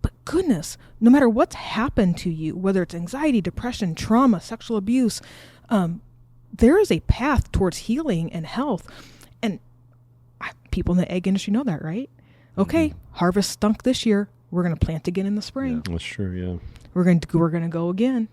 Speaker 1: But goodness, no matter what's happened to you, whether it's anxiety, depression, trauma, sexual abuse, there is a path towards healing and health. And people in the egg industry know that, right? Okay, harvest stunk this year. We're going to plant again in the spring.
Speaker 2: Yeah, that's true, yeah.
Speaker 1: We're going to go again.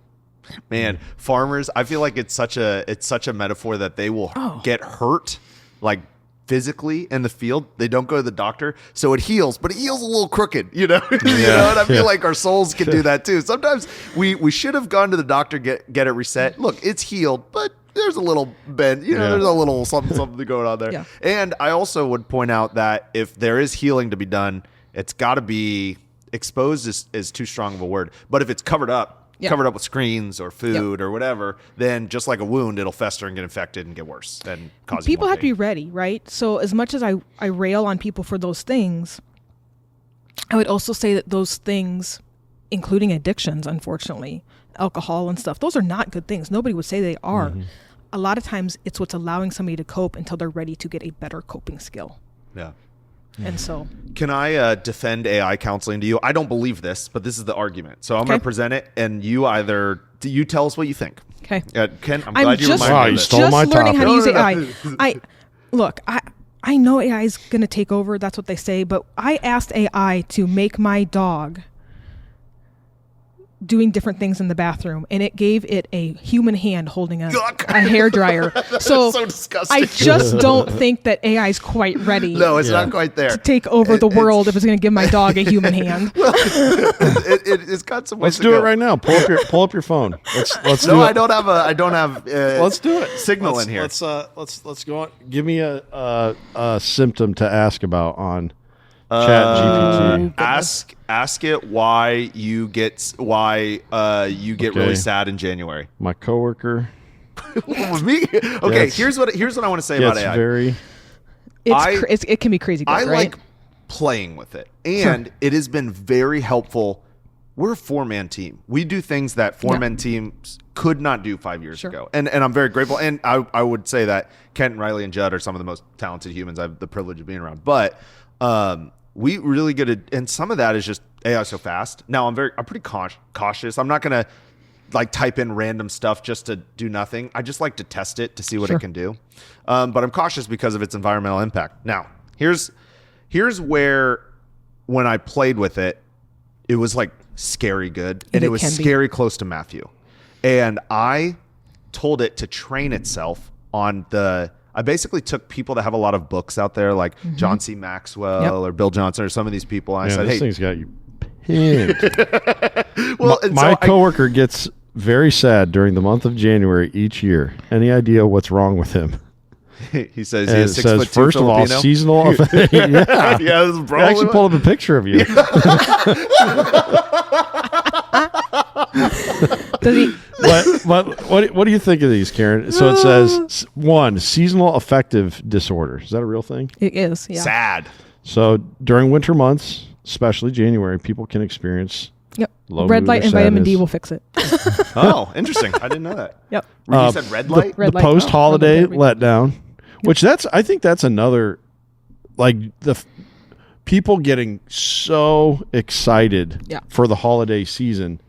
Speaker 3: Man, farmers, I feel like it's such a metaphor that they will get hurt, like, physically in the field. They don't go to the doctor, so it heals, but it heals a little crooked, you know. You know, and I feel like our souls can do that too. Sometimes we should have gone to the doctor, get it reset. Look, it's healed, but there's a little bend, you know, there's a little something going on there. And I also would point out that if there is healing to be done, it's got to be exposed is too strong of a word, but if it's covered up with screens or food or whatever, then just like a wound, it'll fester and get infected and get worse and cause
Speaker 1: people have to be ready, right? So as much as I rail on people for those things, I would also say that those things, including addictions, unfortunately, alcohol and stuff, those are not good things. Nobody would say they are. A lot of times it's what's allowing somebody to cope until they're ready to get a better coping skill.
Speaker 3: Yeah.
Speaker 1: And so,
Speaker 3: can I defend AI counseling to you? I don't believe this, but this is the argument. So I'm going to present it, and you tell us what you think.
Speaker 1: Okay.
Speaker 3: Ken, I'm glad you reminded me.
Speaker 2: You stole my
Speaker 1: learning
Speaker 2: topic.
Speaker 1: how to use AI. I know AI is going to take over. That's what they say. But I asked AI to make my dog doing different things in the bathroom, and it gave it a human hand holding a hair dryer. So
Speaker 3: disgusting.
Speaker 1: I just don't think that AI is quite ready.
Speaker 3: No, it's not quite there
Speaker 1: to take over the world if it's going to give my dog a human hand.
Speaker 3: Well, it's got some.
Speaker 2: Let's do it right now. Pull up your phone. Let's do it.
Speaker 3: No, I don't have.
Speaker 2: Let's do it.
Speaker 3: Signal in here.
Speaker 2: Let's go on. Give me a symptom to ask about on ChatGPT.
Speaker 3: Ask it why you get really sad in January.
Speaker 2: My coworker.
Speaker 3: Me? Okay, here's what I want to say about AI.
Speaker 1: It can be crazy good,
Speaker 3: I
Speaker 1: right?
Speaker 3: like playing with it, and it has been very helpful. We're a 4-man team. We do things that 4-man teams could not do 5 years ago, and I'm very grateful. And I would say that Kent, Riley, and Judd are some of the most talented humans I have the privilege of being around. But we really get it, and some of that is just AI so fast. Now I'm pretty cautious. I'm not gonna like type in random stuff just to do nothing. I just like to test it to see what it can do. But I'm cautious because of its environmental impact. Now here's where when I played with it, it was like scary good, and it was scary close to Matthew. And I told it to train itself on I basically took people that have a lot of books out there, like John C. Maxwell or Bill Johnson or some of these people. And I said,
Speaker 2: this
Speaker 3: hey,
Speaker 2: thing's got you Hint.
Speaker 3: Well,
Speaker 2: my coworker gets very sad during the month of January each year. Any idea what's wrong with him?
Speaker 3: He says he's 6 foot 2
Speaker 2: first
Speaker 3: Filipino.
Speaker 2: of all, seasonal. Yeah,
Speaker 3: yeah. This is
Speaker 2: I actually pulled up a picture of you. What do you think of these, Karen? So it says 1, seasonal affective disorder. Is that a real thing?
Speaker 1: It is. Yeah.
Speaker 3: Sad.
Speaker 2: So during winter months, especially January, people can experience
Speaker 1: red light and vitamin D will fix it.
Speaker 3: Oh, interesting. I didn't know that.
Speaker 1: Yep.
Speaker 3: You said red light?
Speaker 2: The post-holiday letdown, which I think that's another, like people getting so excited for the holiday season.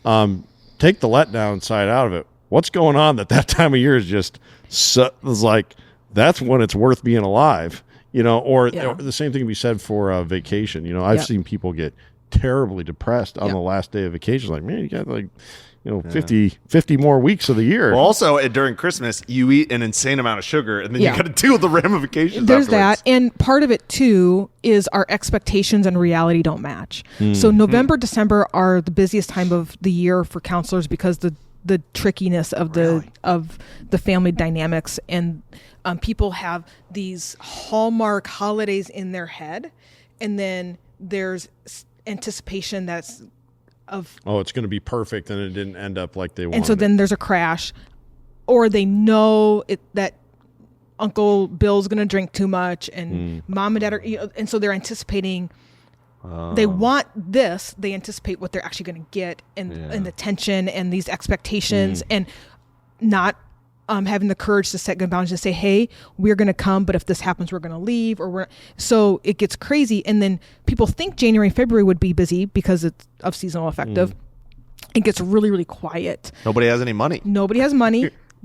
Speaker 2: Take the letdown side out of it. What's going on that time of year is just is like, that's when it's worth being alive, or the same thing can be said for vacation. I've seen people get terribly depressed on the last day of vacation. Like, man, you got 50 more weeks of the year.
Speaker 3: Well, also during Christmas, you eat an insane amount of sugar, and then you got to deal with the ramifications.
Speaker 1: There's
Speaker 3: afterwards.
Speaker 1: that, and part of it too is our expectations and reality don't match. So November, December are the busiest time of the year for counselors because the trickiness of the family dynamics, and people have these hallmark holidays in their head, and then there's anticipation it's going to be perfect, and it didn't end up like they wanted. And so then there's a crash, or they know that Uncle Bill's going to drink too much, and mom and dad are, and so they're anticipating. They want this. They anticipate what they're actually going to get, and the tension and these expectations, and not having the courage to set good boundaries and say, hey, we're going to come, but if this happens, we're going to leave, so it gets crazy. And then people think January and February would be busy because it's of seasonal affective. It gets really, really quiet.
Speaker 3: Nobody has any money.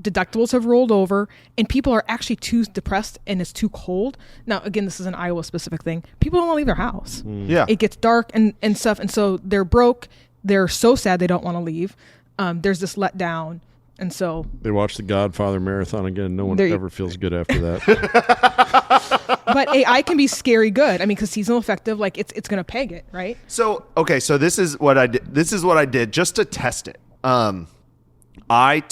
Speaker 1: Deductibles have rolled over, and people are actually too depressed, and it's too cold. Now, again, this is an Iowa specific thing. People don't want to leave their house.
Speaker 3: Yeah.
Speaker 1: It gets dark and stuff. And so they're broke. They're so sad they don't want to leave. There's this letdown. And so
Speaker 2: they watch the Godfather marathon again. No one ever feels good after that.
Speaker 1: But AI can be scary good. I mean, because seasonal affective, like it's going to peg it, right?
Speaker 3: So this is what I did. This is what I did just to test it. I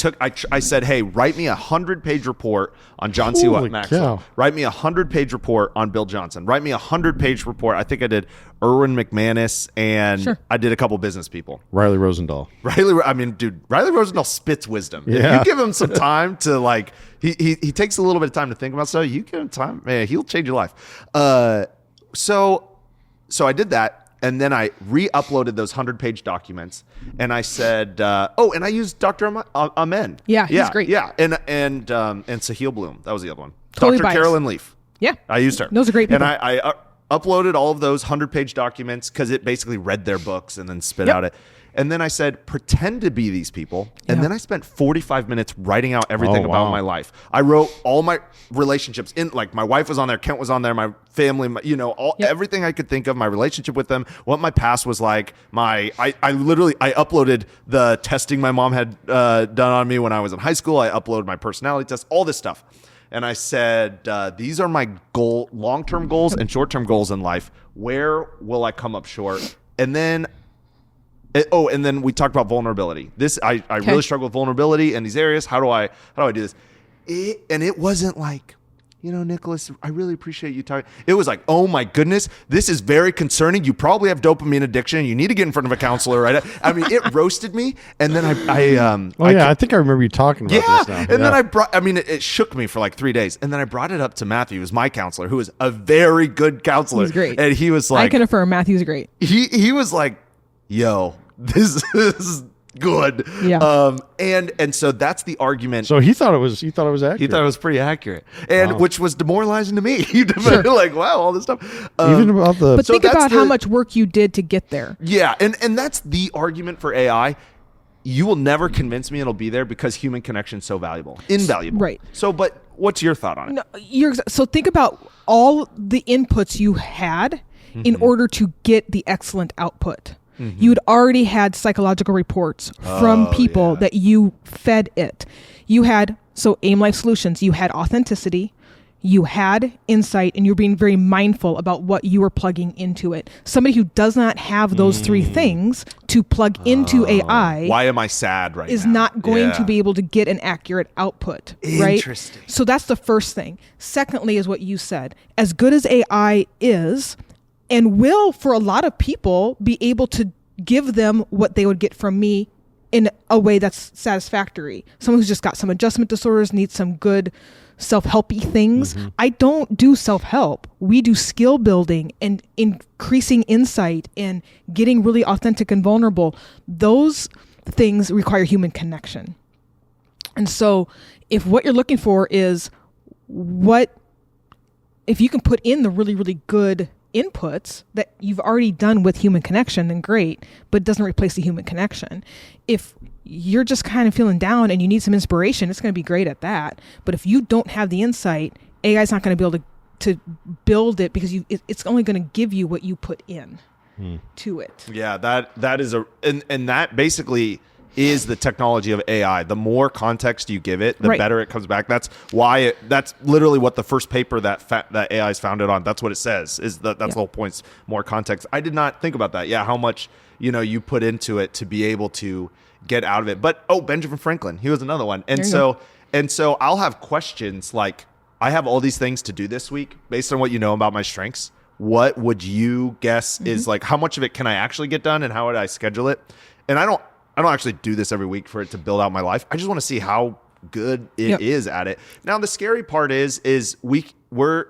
Speaker 3: said, hey, write me 100-page report on John C. Maxwell. Write me 100-page report on Bill Johnson. Write me 100-page report. I think I did Erwin McManus, and I did a couple business people.
Speaker 2: Riley Rosendahl.
Speaker 3: Riley Rosendahl spits wisdom. Yeah. If you give him some time to he takes a little bit of time to think about stuff. You give him time, man, he'll change your life. So I did that. And then I re-uploaded those 100-page documents, and I said, and I used Dr. Amen.
Speaker 1: Yeah, he's great.
Speaker 3: Yeah, and Sahil Bloom. That was the other one.
Speaker 1: Totally
Speaker 3: Dr. Carolyn Leaf.
Speaker 1: Yeah.
Speaker 3: I used her.
Speaker 1: Those are great people.
Speaker 3: And I uploaded all of those 100-page documents because it basically read their books and then spit out it. And then I said, pretend to be these people. And then I spent 45 minutes writing out everything about my life. I wrote all my relationships in, like my wife was on there, Kent was on there, my family, everything I could think of, my relationship with them, what my past was like. I uploaded the testing my mom had done on me when I was in high school. I uploaded my personality test, all this stuff. And I said, these are my long-term goals and short-term goals in life. Where will I come up short? And then and then we talked about vulnerability. I really struggle with vulnerability in these areas. How do I do this? And it wasn't like, Nicolas, I really appreciate you talking. It was like, oh my goodness, this is very concerning. You probably have dopamine addiction. You need to get in front of a counselor, right? I mean, it roasted me. And then I
Speaker 2: think I remember you talking about this now.
Speaker 3: And then it shook me for like 3 days. And then I brought it up to Matthew, who's my counselor, who is a very good counselor.
Speaker 1: He's great.
Speaker 3: And he was like,
Speaker 1: I can affirm Matthew's great.
Speaker 3: He was like, yo, this is good.
Speaker 1: Yeah.
Speaker 3: And so that's the argument.
Speaker 2: So he thought it was accurate.
Speaker 3: He thought it was pretty accurate. And which was demoralizing to me. Like, wow, all this stuff.
Speaker 2: Even about the
Speaker 1: But think about how much work you did to get there.
Speaker 3: Yeah, and that's the argument for AI. You will never convince me it'll be there because human connection is so valuable. Invaluable.
Speaker 1: Right.
Speaker 3: So but what's your thought on it?
Speaker 1: No, so think about all the inputs you had in order to get the excellent output. Mm-hmm. You'd already had psychological reports from people that you fed it. You had, AIM Life Solutions, you had authenticity, you had insight and you're being very mindful about what you are plugging into it. Somebody who does not have those three things to plug into AI.
Speaker 3: Why am I sad right
Speaker 1: is
Speaker 3: now?
Speaker 1: not going to be able to get an accurate output.
Speaker 3: Interesting.
Speaker 1: Right? So that's the first thing. Secondly is what you said. As good as AI is and will, for a lot of people, be able to give them what they would get from me in a way that's satisfactory. Someone who's just got some adjustment disorders, needs some good self-helpy things. I don't do self-help. We do skill building and increasing insight and getting really authentic and vulnerable. Those things require human connection. And so if what you're looking for is if you can put in the really, really good inputs that you've already done with human connection, then great, but it doesn't replace the human connection. If you're just kind of feeling down and you need some inspiration, it's going to be great at that. But if you don't have the insight, AI is not going to be able to build it because it's only going to give you what you put in to it. Yeah,
Speaker 3: that is and that basically is the technology of AI. The more context you give it, the better it comes back. That's why that's literally what the first paper that AI is founded on. That's what it says. That's the whole point. More context. I did not think about that. Yeah, how much you put into it to be able to get out of it. But Benjamin Franklin, he was another one. And so I'll have questions like, I have all these things to do this week based on what you know about my strengths. What would you guess is like, how much of it can I actually get done and how would I schedule it? And I don't actually do this every week for it to build out my life. I just want to see how good it is at it. Now, the scary part is we're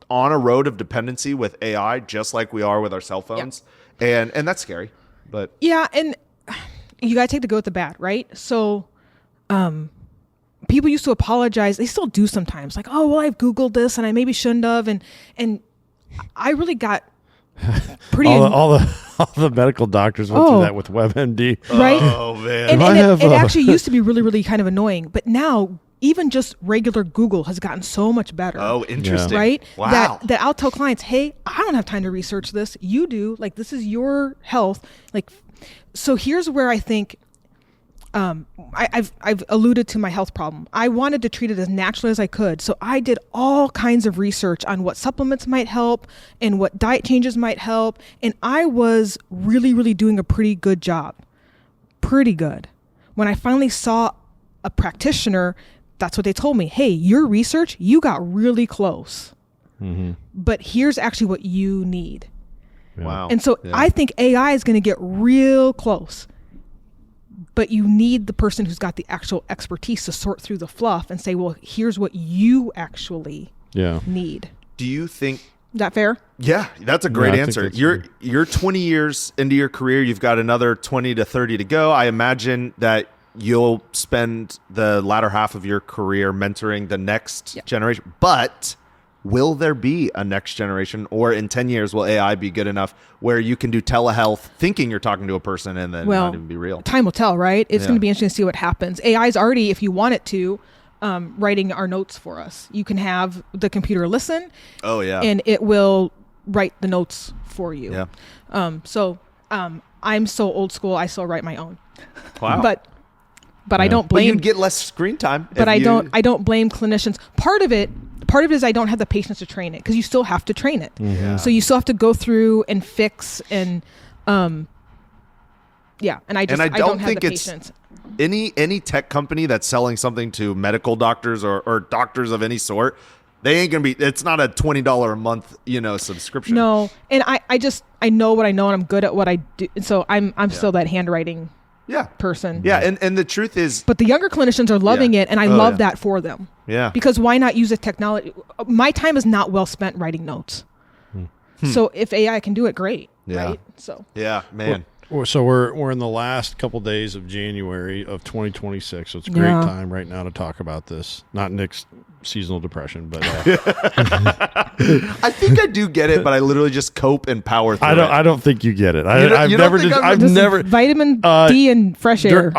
Speaker 3: on a road of dependency with AI, just like we are with our cell phones. And that's scary, but
Speaker 1: yeah. And you got to take the good with the bad, right? So, people used to apologize. They still do sometimes, like, oh, well, I've Googled this and I maybe shouldn't have. And I really got pretty
Speaker 2: all the medical doctors went through that with WebMD,
Speaker 1: right?
Speaker 3: Oh man,
Speaker 1: and it actually used to be really, really kind of annoying, but now even just regular Google has gotten so much better.
Speaker 3: Oh, interesting,
Speaker 1: right?
Speaker 3: Wow.
Speaker 1: That I'll tell clients, hey, I don't have time to research this. You do. Like, this is your health. Like, so here's where I think. I've alluded to my health problem. I wanted to treat it as naturally as I could. So I did all kinds of research on what supplements might help and what diet changes might help. And I was really, really doing a pretty good job. Pretty good. When I finally saw a practitioner, that's what they told me. Hey, your research, you got really close. But here's actually what you need.
Speaker 3: Wow.
Speaker 1: And so I think AI is going to get real close. But you need the person who's got the actual expertise to sort through the fluff and say, well, here's what you actually need.
Speaker 3: Do you think...
Speaker 1: Is that fair?
Speaker 3: Yeah, that's a great answer. You're 20 years into your career. You've got another 20 to 30 to go. I imagine that you'll spend the latter half of your career mentoring the next generation. But will there be a next generation, or in 10 years, will AI be good enough where you can do telehealth thinking you're talking to a person and then not even be real?
Speaker 1: Time will tell, right? It's going to be interesting to see what happens. AI is already, if you want it to, writing our notes for us. You can have the computer listen. Oh, yeah. And it will write the notes for you. Yeah. I'm so old school, I still write my own.
Speaker 3: Wow.
Speaker 1: But I don't blame...
Speaker 3: But you'd get less screen time.
Speaker 1: But I don't blame clinicians. Part of it is I don't have the patience to train it, because you still have to train it. Yeah. So you still have to go through and fix and and I don't have the patience.
Speaker 3: Any tech company that's selling something to medical doctors or doctors of any sort, they ain't gonna be. It's not a $20 a month subscription.
Speaker 1: No, and I know what I know and I'm good at what I do, and so I'm still that handwriting person.
Speaker 3: Yeah, and the truth is...
Speaker 1: But the younger clinicians are loving it, and I love that for them.
Speaker 3: Yeah.
Speaker 1: Because why not use a technology? My time is not well spent writing notes. So if AI can do it, great.
Speaker 3: Yeah.
Speaker 1: Right? So.
Speaker 3: Yeah, man.
Speaker 2: So we're in the last couple days of January of 2026. So it's a great time right now to talk about this. Not Nick's seasonal depression, but
Speaker 3: I think I do get it, but I literally just cope and power through
Speaker 2: I don't think you get it. I've never
Speaker 1: vitamin D and fresh air.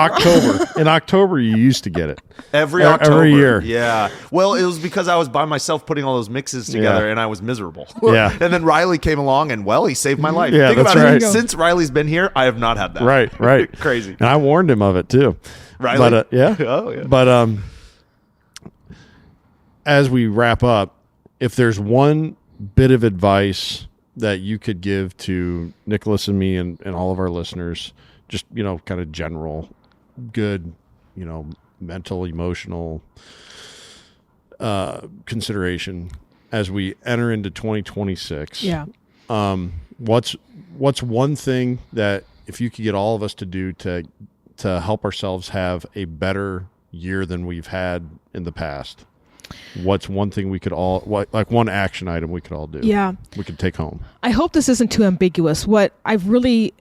Speaker 2: In October you used to get it
Speaker 3: every October.
Speaker 2: Every year.
Speaker 3: Yeah. Well, it was because I was by myself putting all those mixes together and I was miserable.
Speaker 2: Yeah.
Speaker 3: And then Riley came along and he saved my life.
Speaker 2: Yeah,
Speaker 3: Think
Speaker 2: that's
Speaker 3: about
Speaker 2: right.
Speaker 3: it. Since Riley's been here, I have not had that.
Speaker 2: Right.
Speaker 3: Crazy.
Speaker 2: And I warned him of it too.
Speaker 3: Riley?
Speaker 2: But
Speaker 3: Oh yeah.
Speaker 2: But as we wrap up, if there's one bit of advice that you could give to Nicolas and me and all of our listeners, just, kind of general, good, mental, emotional consideration as we enter into 2026.
Speaker 1: Yeah.
Speaker 2: What's one thing that if you could get all of us to do to help ourselves have a better year than we've had in the past? What's one thing we could one action item we could all do?
Speaker 1: Yeah.
Speaker 2: We could take home.
Speaker 1: I hope this isn't too ambiguous. What I've really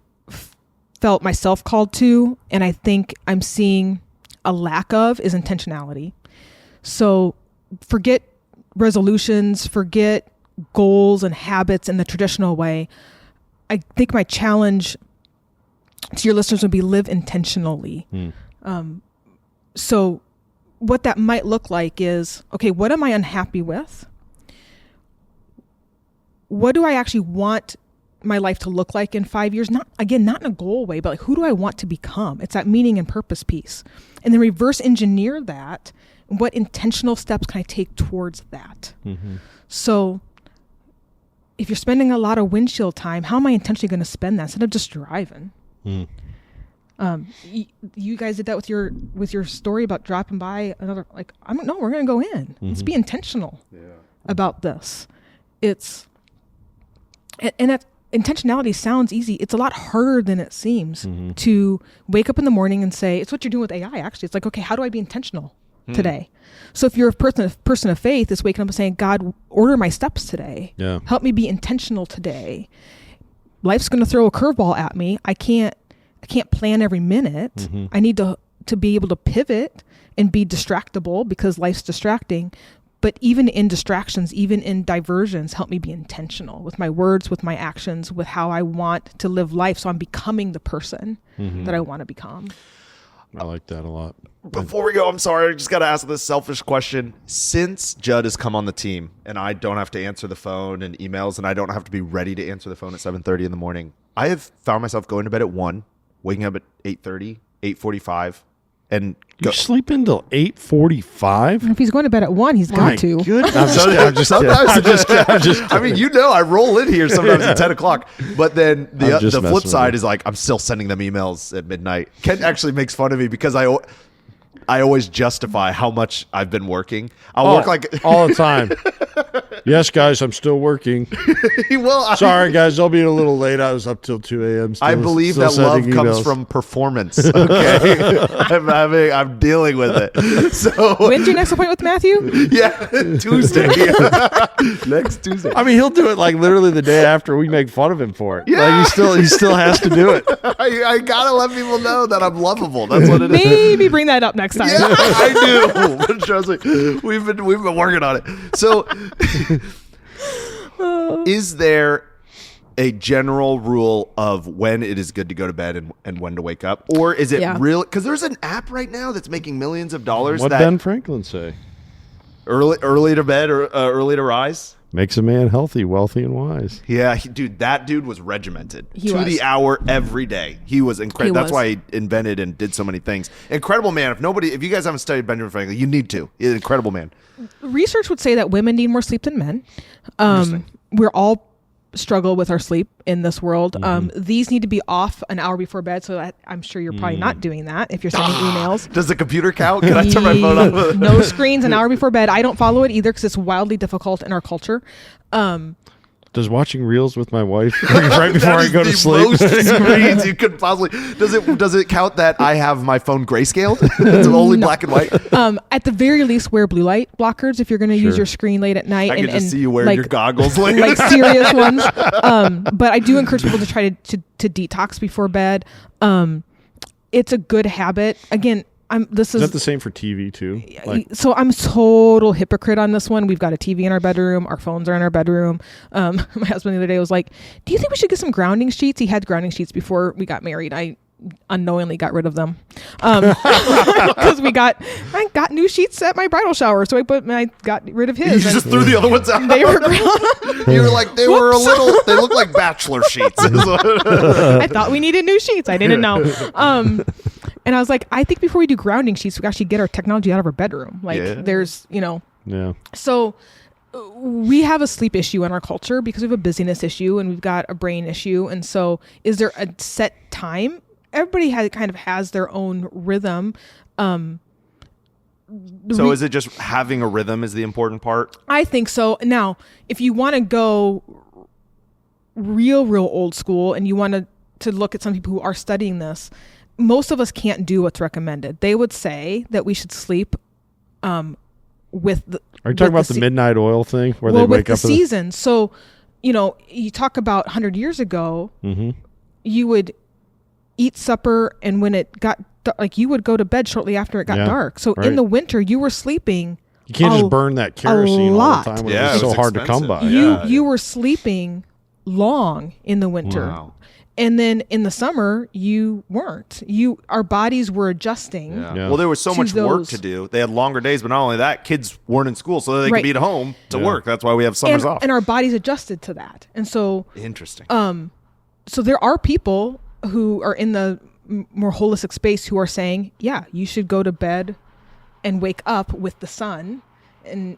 Speaker 1: felt myself called to, and I think I'm seeing a lack of, is intentionality. So forget resolutions, forget goals and habits in the traditional way. I think my challenge to your listeners would be live intentionally. So what that might look like is, okay, what am I unhappy with? What do I actually want my life to look like in 5 years? Not in a goal way, but like, who do I want to become? It's that meaning and purpose piece. And then reverse engineer that. What intentional steps can I take towards that? Mm-hmm. So if you're spending a lot of windshield time, how am I intentionally going to spend that instead of just driving? You guys did that with your story about dropping by another, like, I don't know, we're going to go in. Let's be intentional about this. And that intentionality sounds easy. It's a lot harder than it seems to wake up in the morning and say, it's what you're doing with AI, actually. It's like, okay, how do I be intentional today? So if you're a person of faith, it's waking up and saying, God, order my steps today. Yeah. Help me be intentional today. Life's going to throw a curveball at me. I can't plan every minute. I need to be able to pivot and be distractible because life's distracting. But even in distractions, even in diversions, help me be intentional with my words, with my actions, with how I want to live life. So I'm becoming the person that I want to become.
Speaker 2: I like that a lot.
Speaker 3: Before we go, I'm sorry, I just got to ask this selfish question. Since Judd has come on the team and I don't have to answer the phone and emails and I don't have to be ready to answer the phone at 7:30 in the morning, I have found myself going to bed at 1, waking up at 8:30, 8:45, and
Speaker 2: you sleep until 8:45?
Speaker 1: If he's going to bed at 1, he's got to.
Speaker 2: I'm just kidding.
Speaker 3: I mean, I roll in here sometimes at 10 o'clock. But then the flip side is like, I'm still sending them emails at midnight. Ken actually makes fun of me because I always justify how much I've been working. I'll work like
Speaker 2: all the time. Yes, guys, I'm still working. Sorry, guys, I'll be a little late. I was up till 2 a.m.
Speaker 3: I believe that love comes from performance. Okay, I'm dealing with it. So
Speaker 1: when's your next appointment with Matthew?
Speaker 3: Yeah, Tuesday. Next Tuesday.
Speaker 2: I mean, he'll do it like literally the day after we make fun of him for it. Yeah, like he still has to do it.
Speaker 3: I gotta let people know that I'm lovable. That's what it is.
Speaker 1: Maybe bring that up next time.
Speaker 3: Yeah, I do. But trust me, we've been working on it. So, is there a general rule of when it is good to go to bed and when to wake up, or is it real? Because there's an app right now that's making millions of dollars.
Speaker 2: What Ben Franklin say?
Speaker 3: Early to bed or early to rise
Speaker 2: makes a man healthy, wealthy, and wise.
Speaker 3: Yeah, that dude was regimented to the hour every day. He was incredible. That's why he invented and did so many things. Incredible man. If you guys haven't studied Benjamin Franklin, you need to. He's an incredible man.
Speaker 1: Research would say that women need more sleep than men. We're all struggle with our sleep in this world. These need to be off an hour before bed, so I'm sure you're probably not doing that if you're sending emails.
Speaker 3: Does the computer count? Can I turn my phone off?
Speaker 1: No screens an hour before bed. I don't follow it either because it's wildly difficult in our culture.
Speaker 2: Does watching reels with my wife right before I go to sleep?
Speaker 3: Most screens you could possibly. Does it count that I have my phone grayscaled? It's only black and white.
Speaker 1: At the very least, wear blue light blockers if you're going to use your screen late at night.
Speaker 3: I can just see you wearing your goggles,
Speaker 1: like serious ones. But I do encourage people to try to detox before bed. It's a good habit. Again. Is
Speaker 2: that the same for TV too?
Speaker 1: So I'm a total hypocrite on this one. We've got a TV in our bedroom. Our phones are in our bedroom. My husband the other day was like, do you think we should get some grounding sheets? He had grounding sheets before we got married. I unknowingly got rid of them because I got new sheets at my bridal shower. So I got rid of his.
Speaker 3: You just threw the other ones out.
Speaker 1: They were
Speaker 3: you were like, they were a little, they look like bachelor sheets.
Speaker 1: I thought we needed new sheets. I didn't know. And I was like, I think before we do grounding sheets, we actually get our technology out of our bedroom. There's,
Speaker 2: Yeah.
Speaker 1: So we have a sleep issue in our culture because we have a busyness issue and we've got a brain issue. And so is there a set time? Everybody has their own rhythm.
Speaker 3: So is it just having a rhythm is the important part?
Speaker 1: I think so. Now, if you want to go real old school and you want to look at some people who are studying this, most of us can't do what's recommended. They would say that we should sleep with the...
Speaker 2: Are you talking about the midnight oil thing where they wake up?
Speaker 1: With the season. So, you talk about 100 years ago, you would eat supper, and when it got you would go to bed shortly after it got dark. So in the winter, you were sleeping.
Speaker 2: You can't just burn that kerosene all the time when it's so hard to come by.
Speaker 1: You were sleeping long in the winter.
Speaker 3: Wow.
Speaker 1: And then in the summer, you weren't. Our bodies were adjusting.
Speaker 3: Yeah. Well, there was so much work to do. They had longer days, but not only that, kids weren't in school, so they could be at home to work. That's why we have summers off.
Speaker 1: And our bodies adjusted to that. And so...
Speaker 3: Interesting.
Speaker 1: So there are people who are in the more holistic space who are saying, yeah, you should go to bed and wake up with the sun. And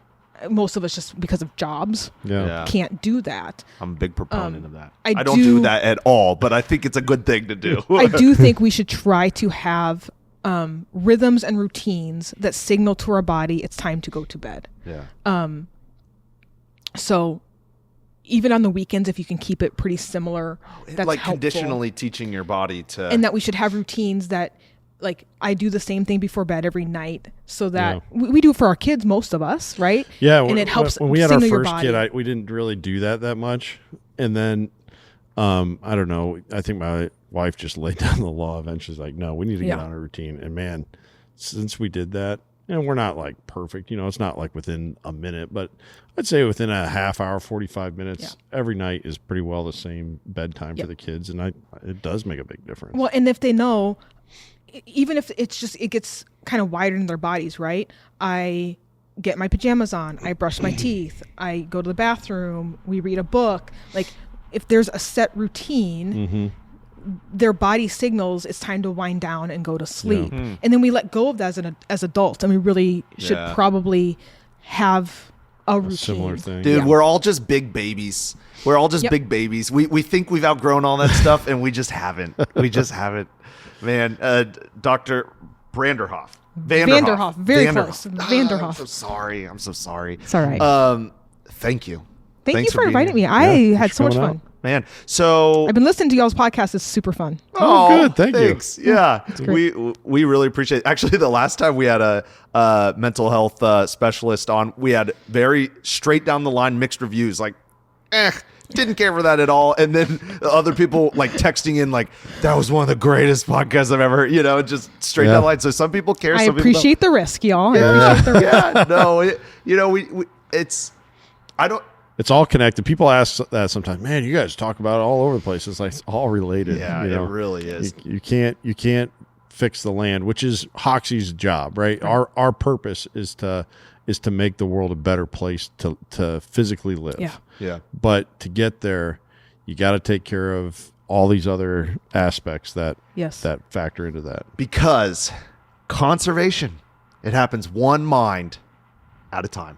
Speaker 1: most of us, just because of jobs, can't do that.
Speaker 3: I'm a big proponent of that. I don't do that at all, but I think it's a good thing to do.
Speaker 1: I do think we should try to have rhythms and routines that signal to our body it's time to go to bed.
Speaker 3: Yeah.
Speaker 1: So even on the weekends, if you can keep it pretty similar, that's
Speaker 3: like
Speaker 1: helpful.
Speaker 3: Conditionally teaching your body to...
Speaker 1: And that we should have routines that, like, I do the same thing before bed every night, so that we do it for our kids, most of us, right?
Speaker 2: Yeah.
Speaker 1: And it helps.
Speaker 2: When we had our first kid, we didn't really do that much. And then, I don't know, I think my wife just laid down the law eventually. She's like, no, we need to get on a routine. And man, since we did that, and we're not like perfect, it's not like within a minute, but I'd say within a half hour, 45 minutes, every night is pretty well the same bedtime for the kids. And it does make a big difference.
Speaker 1: Well, and if they know, even if it gets kind of wired in their bodies, right? I get my pajamas on, I brush my teeth, I go to the bathroom, we read a book. Like, if there's a set routine, their body signals it's time to wind down and go to sleep. And then we let go of that as adults, and we really should probably have a routine.
Speaker 2: Similar thing.
Speaker 3: Dude, we're all just big babies. We're all just big babies. We think we've outgrown all that stuff, and we just haven't. We just haven't. Man, Dr. Vanderhoff.
Speaker 1: Very close. Vanderhoff.
Speaker 3: I'm so sorry.
Speaker 1: It's all right.
Speaker 3: Thank you.
Speaker 1: Thanks for inviting me. I had so much fun.
Speaker 3: Man, so
Speaker 1: I've been listening to y'all's podcast. It's super fun.
Speaker 2: Oh, good. Thanks.
Speaker 3: You. Yeah, we really appreciate it. Actually, the last time we had a mental health specialist on, we had very straight down the line mixed reviews. Like, didn't care for that at all. And then other people like texting in like, that was one of the greatest podcasts I've ever, just straight down the line. So some people care.
Speaker 1: I
Speaker 3: some
Speaker 1: appreciate the risk, y'all.
Speaker 2: It's all connected. People ask that sometimes. Man, you guys talk about it all over the place. It's like it's all related.
Speaker 3: Yeah, it really is.
Speaker 2: You can't fix the land, which is Hoxie's job, right? Our purpose is to make the world a better place to physically live.
Speaker 3: Yeah.
Speaker 2: But to get there, you got to take care of all these other aspects that factor into that.
Speaker 3: Because conservation, it happens one mind at a time.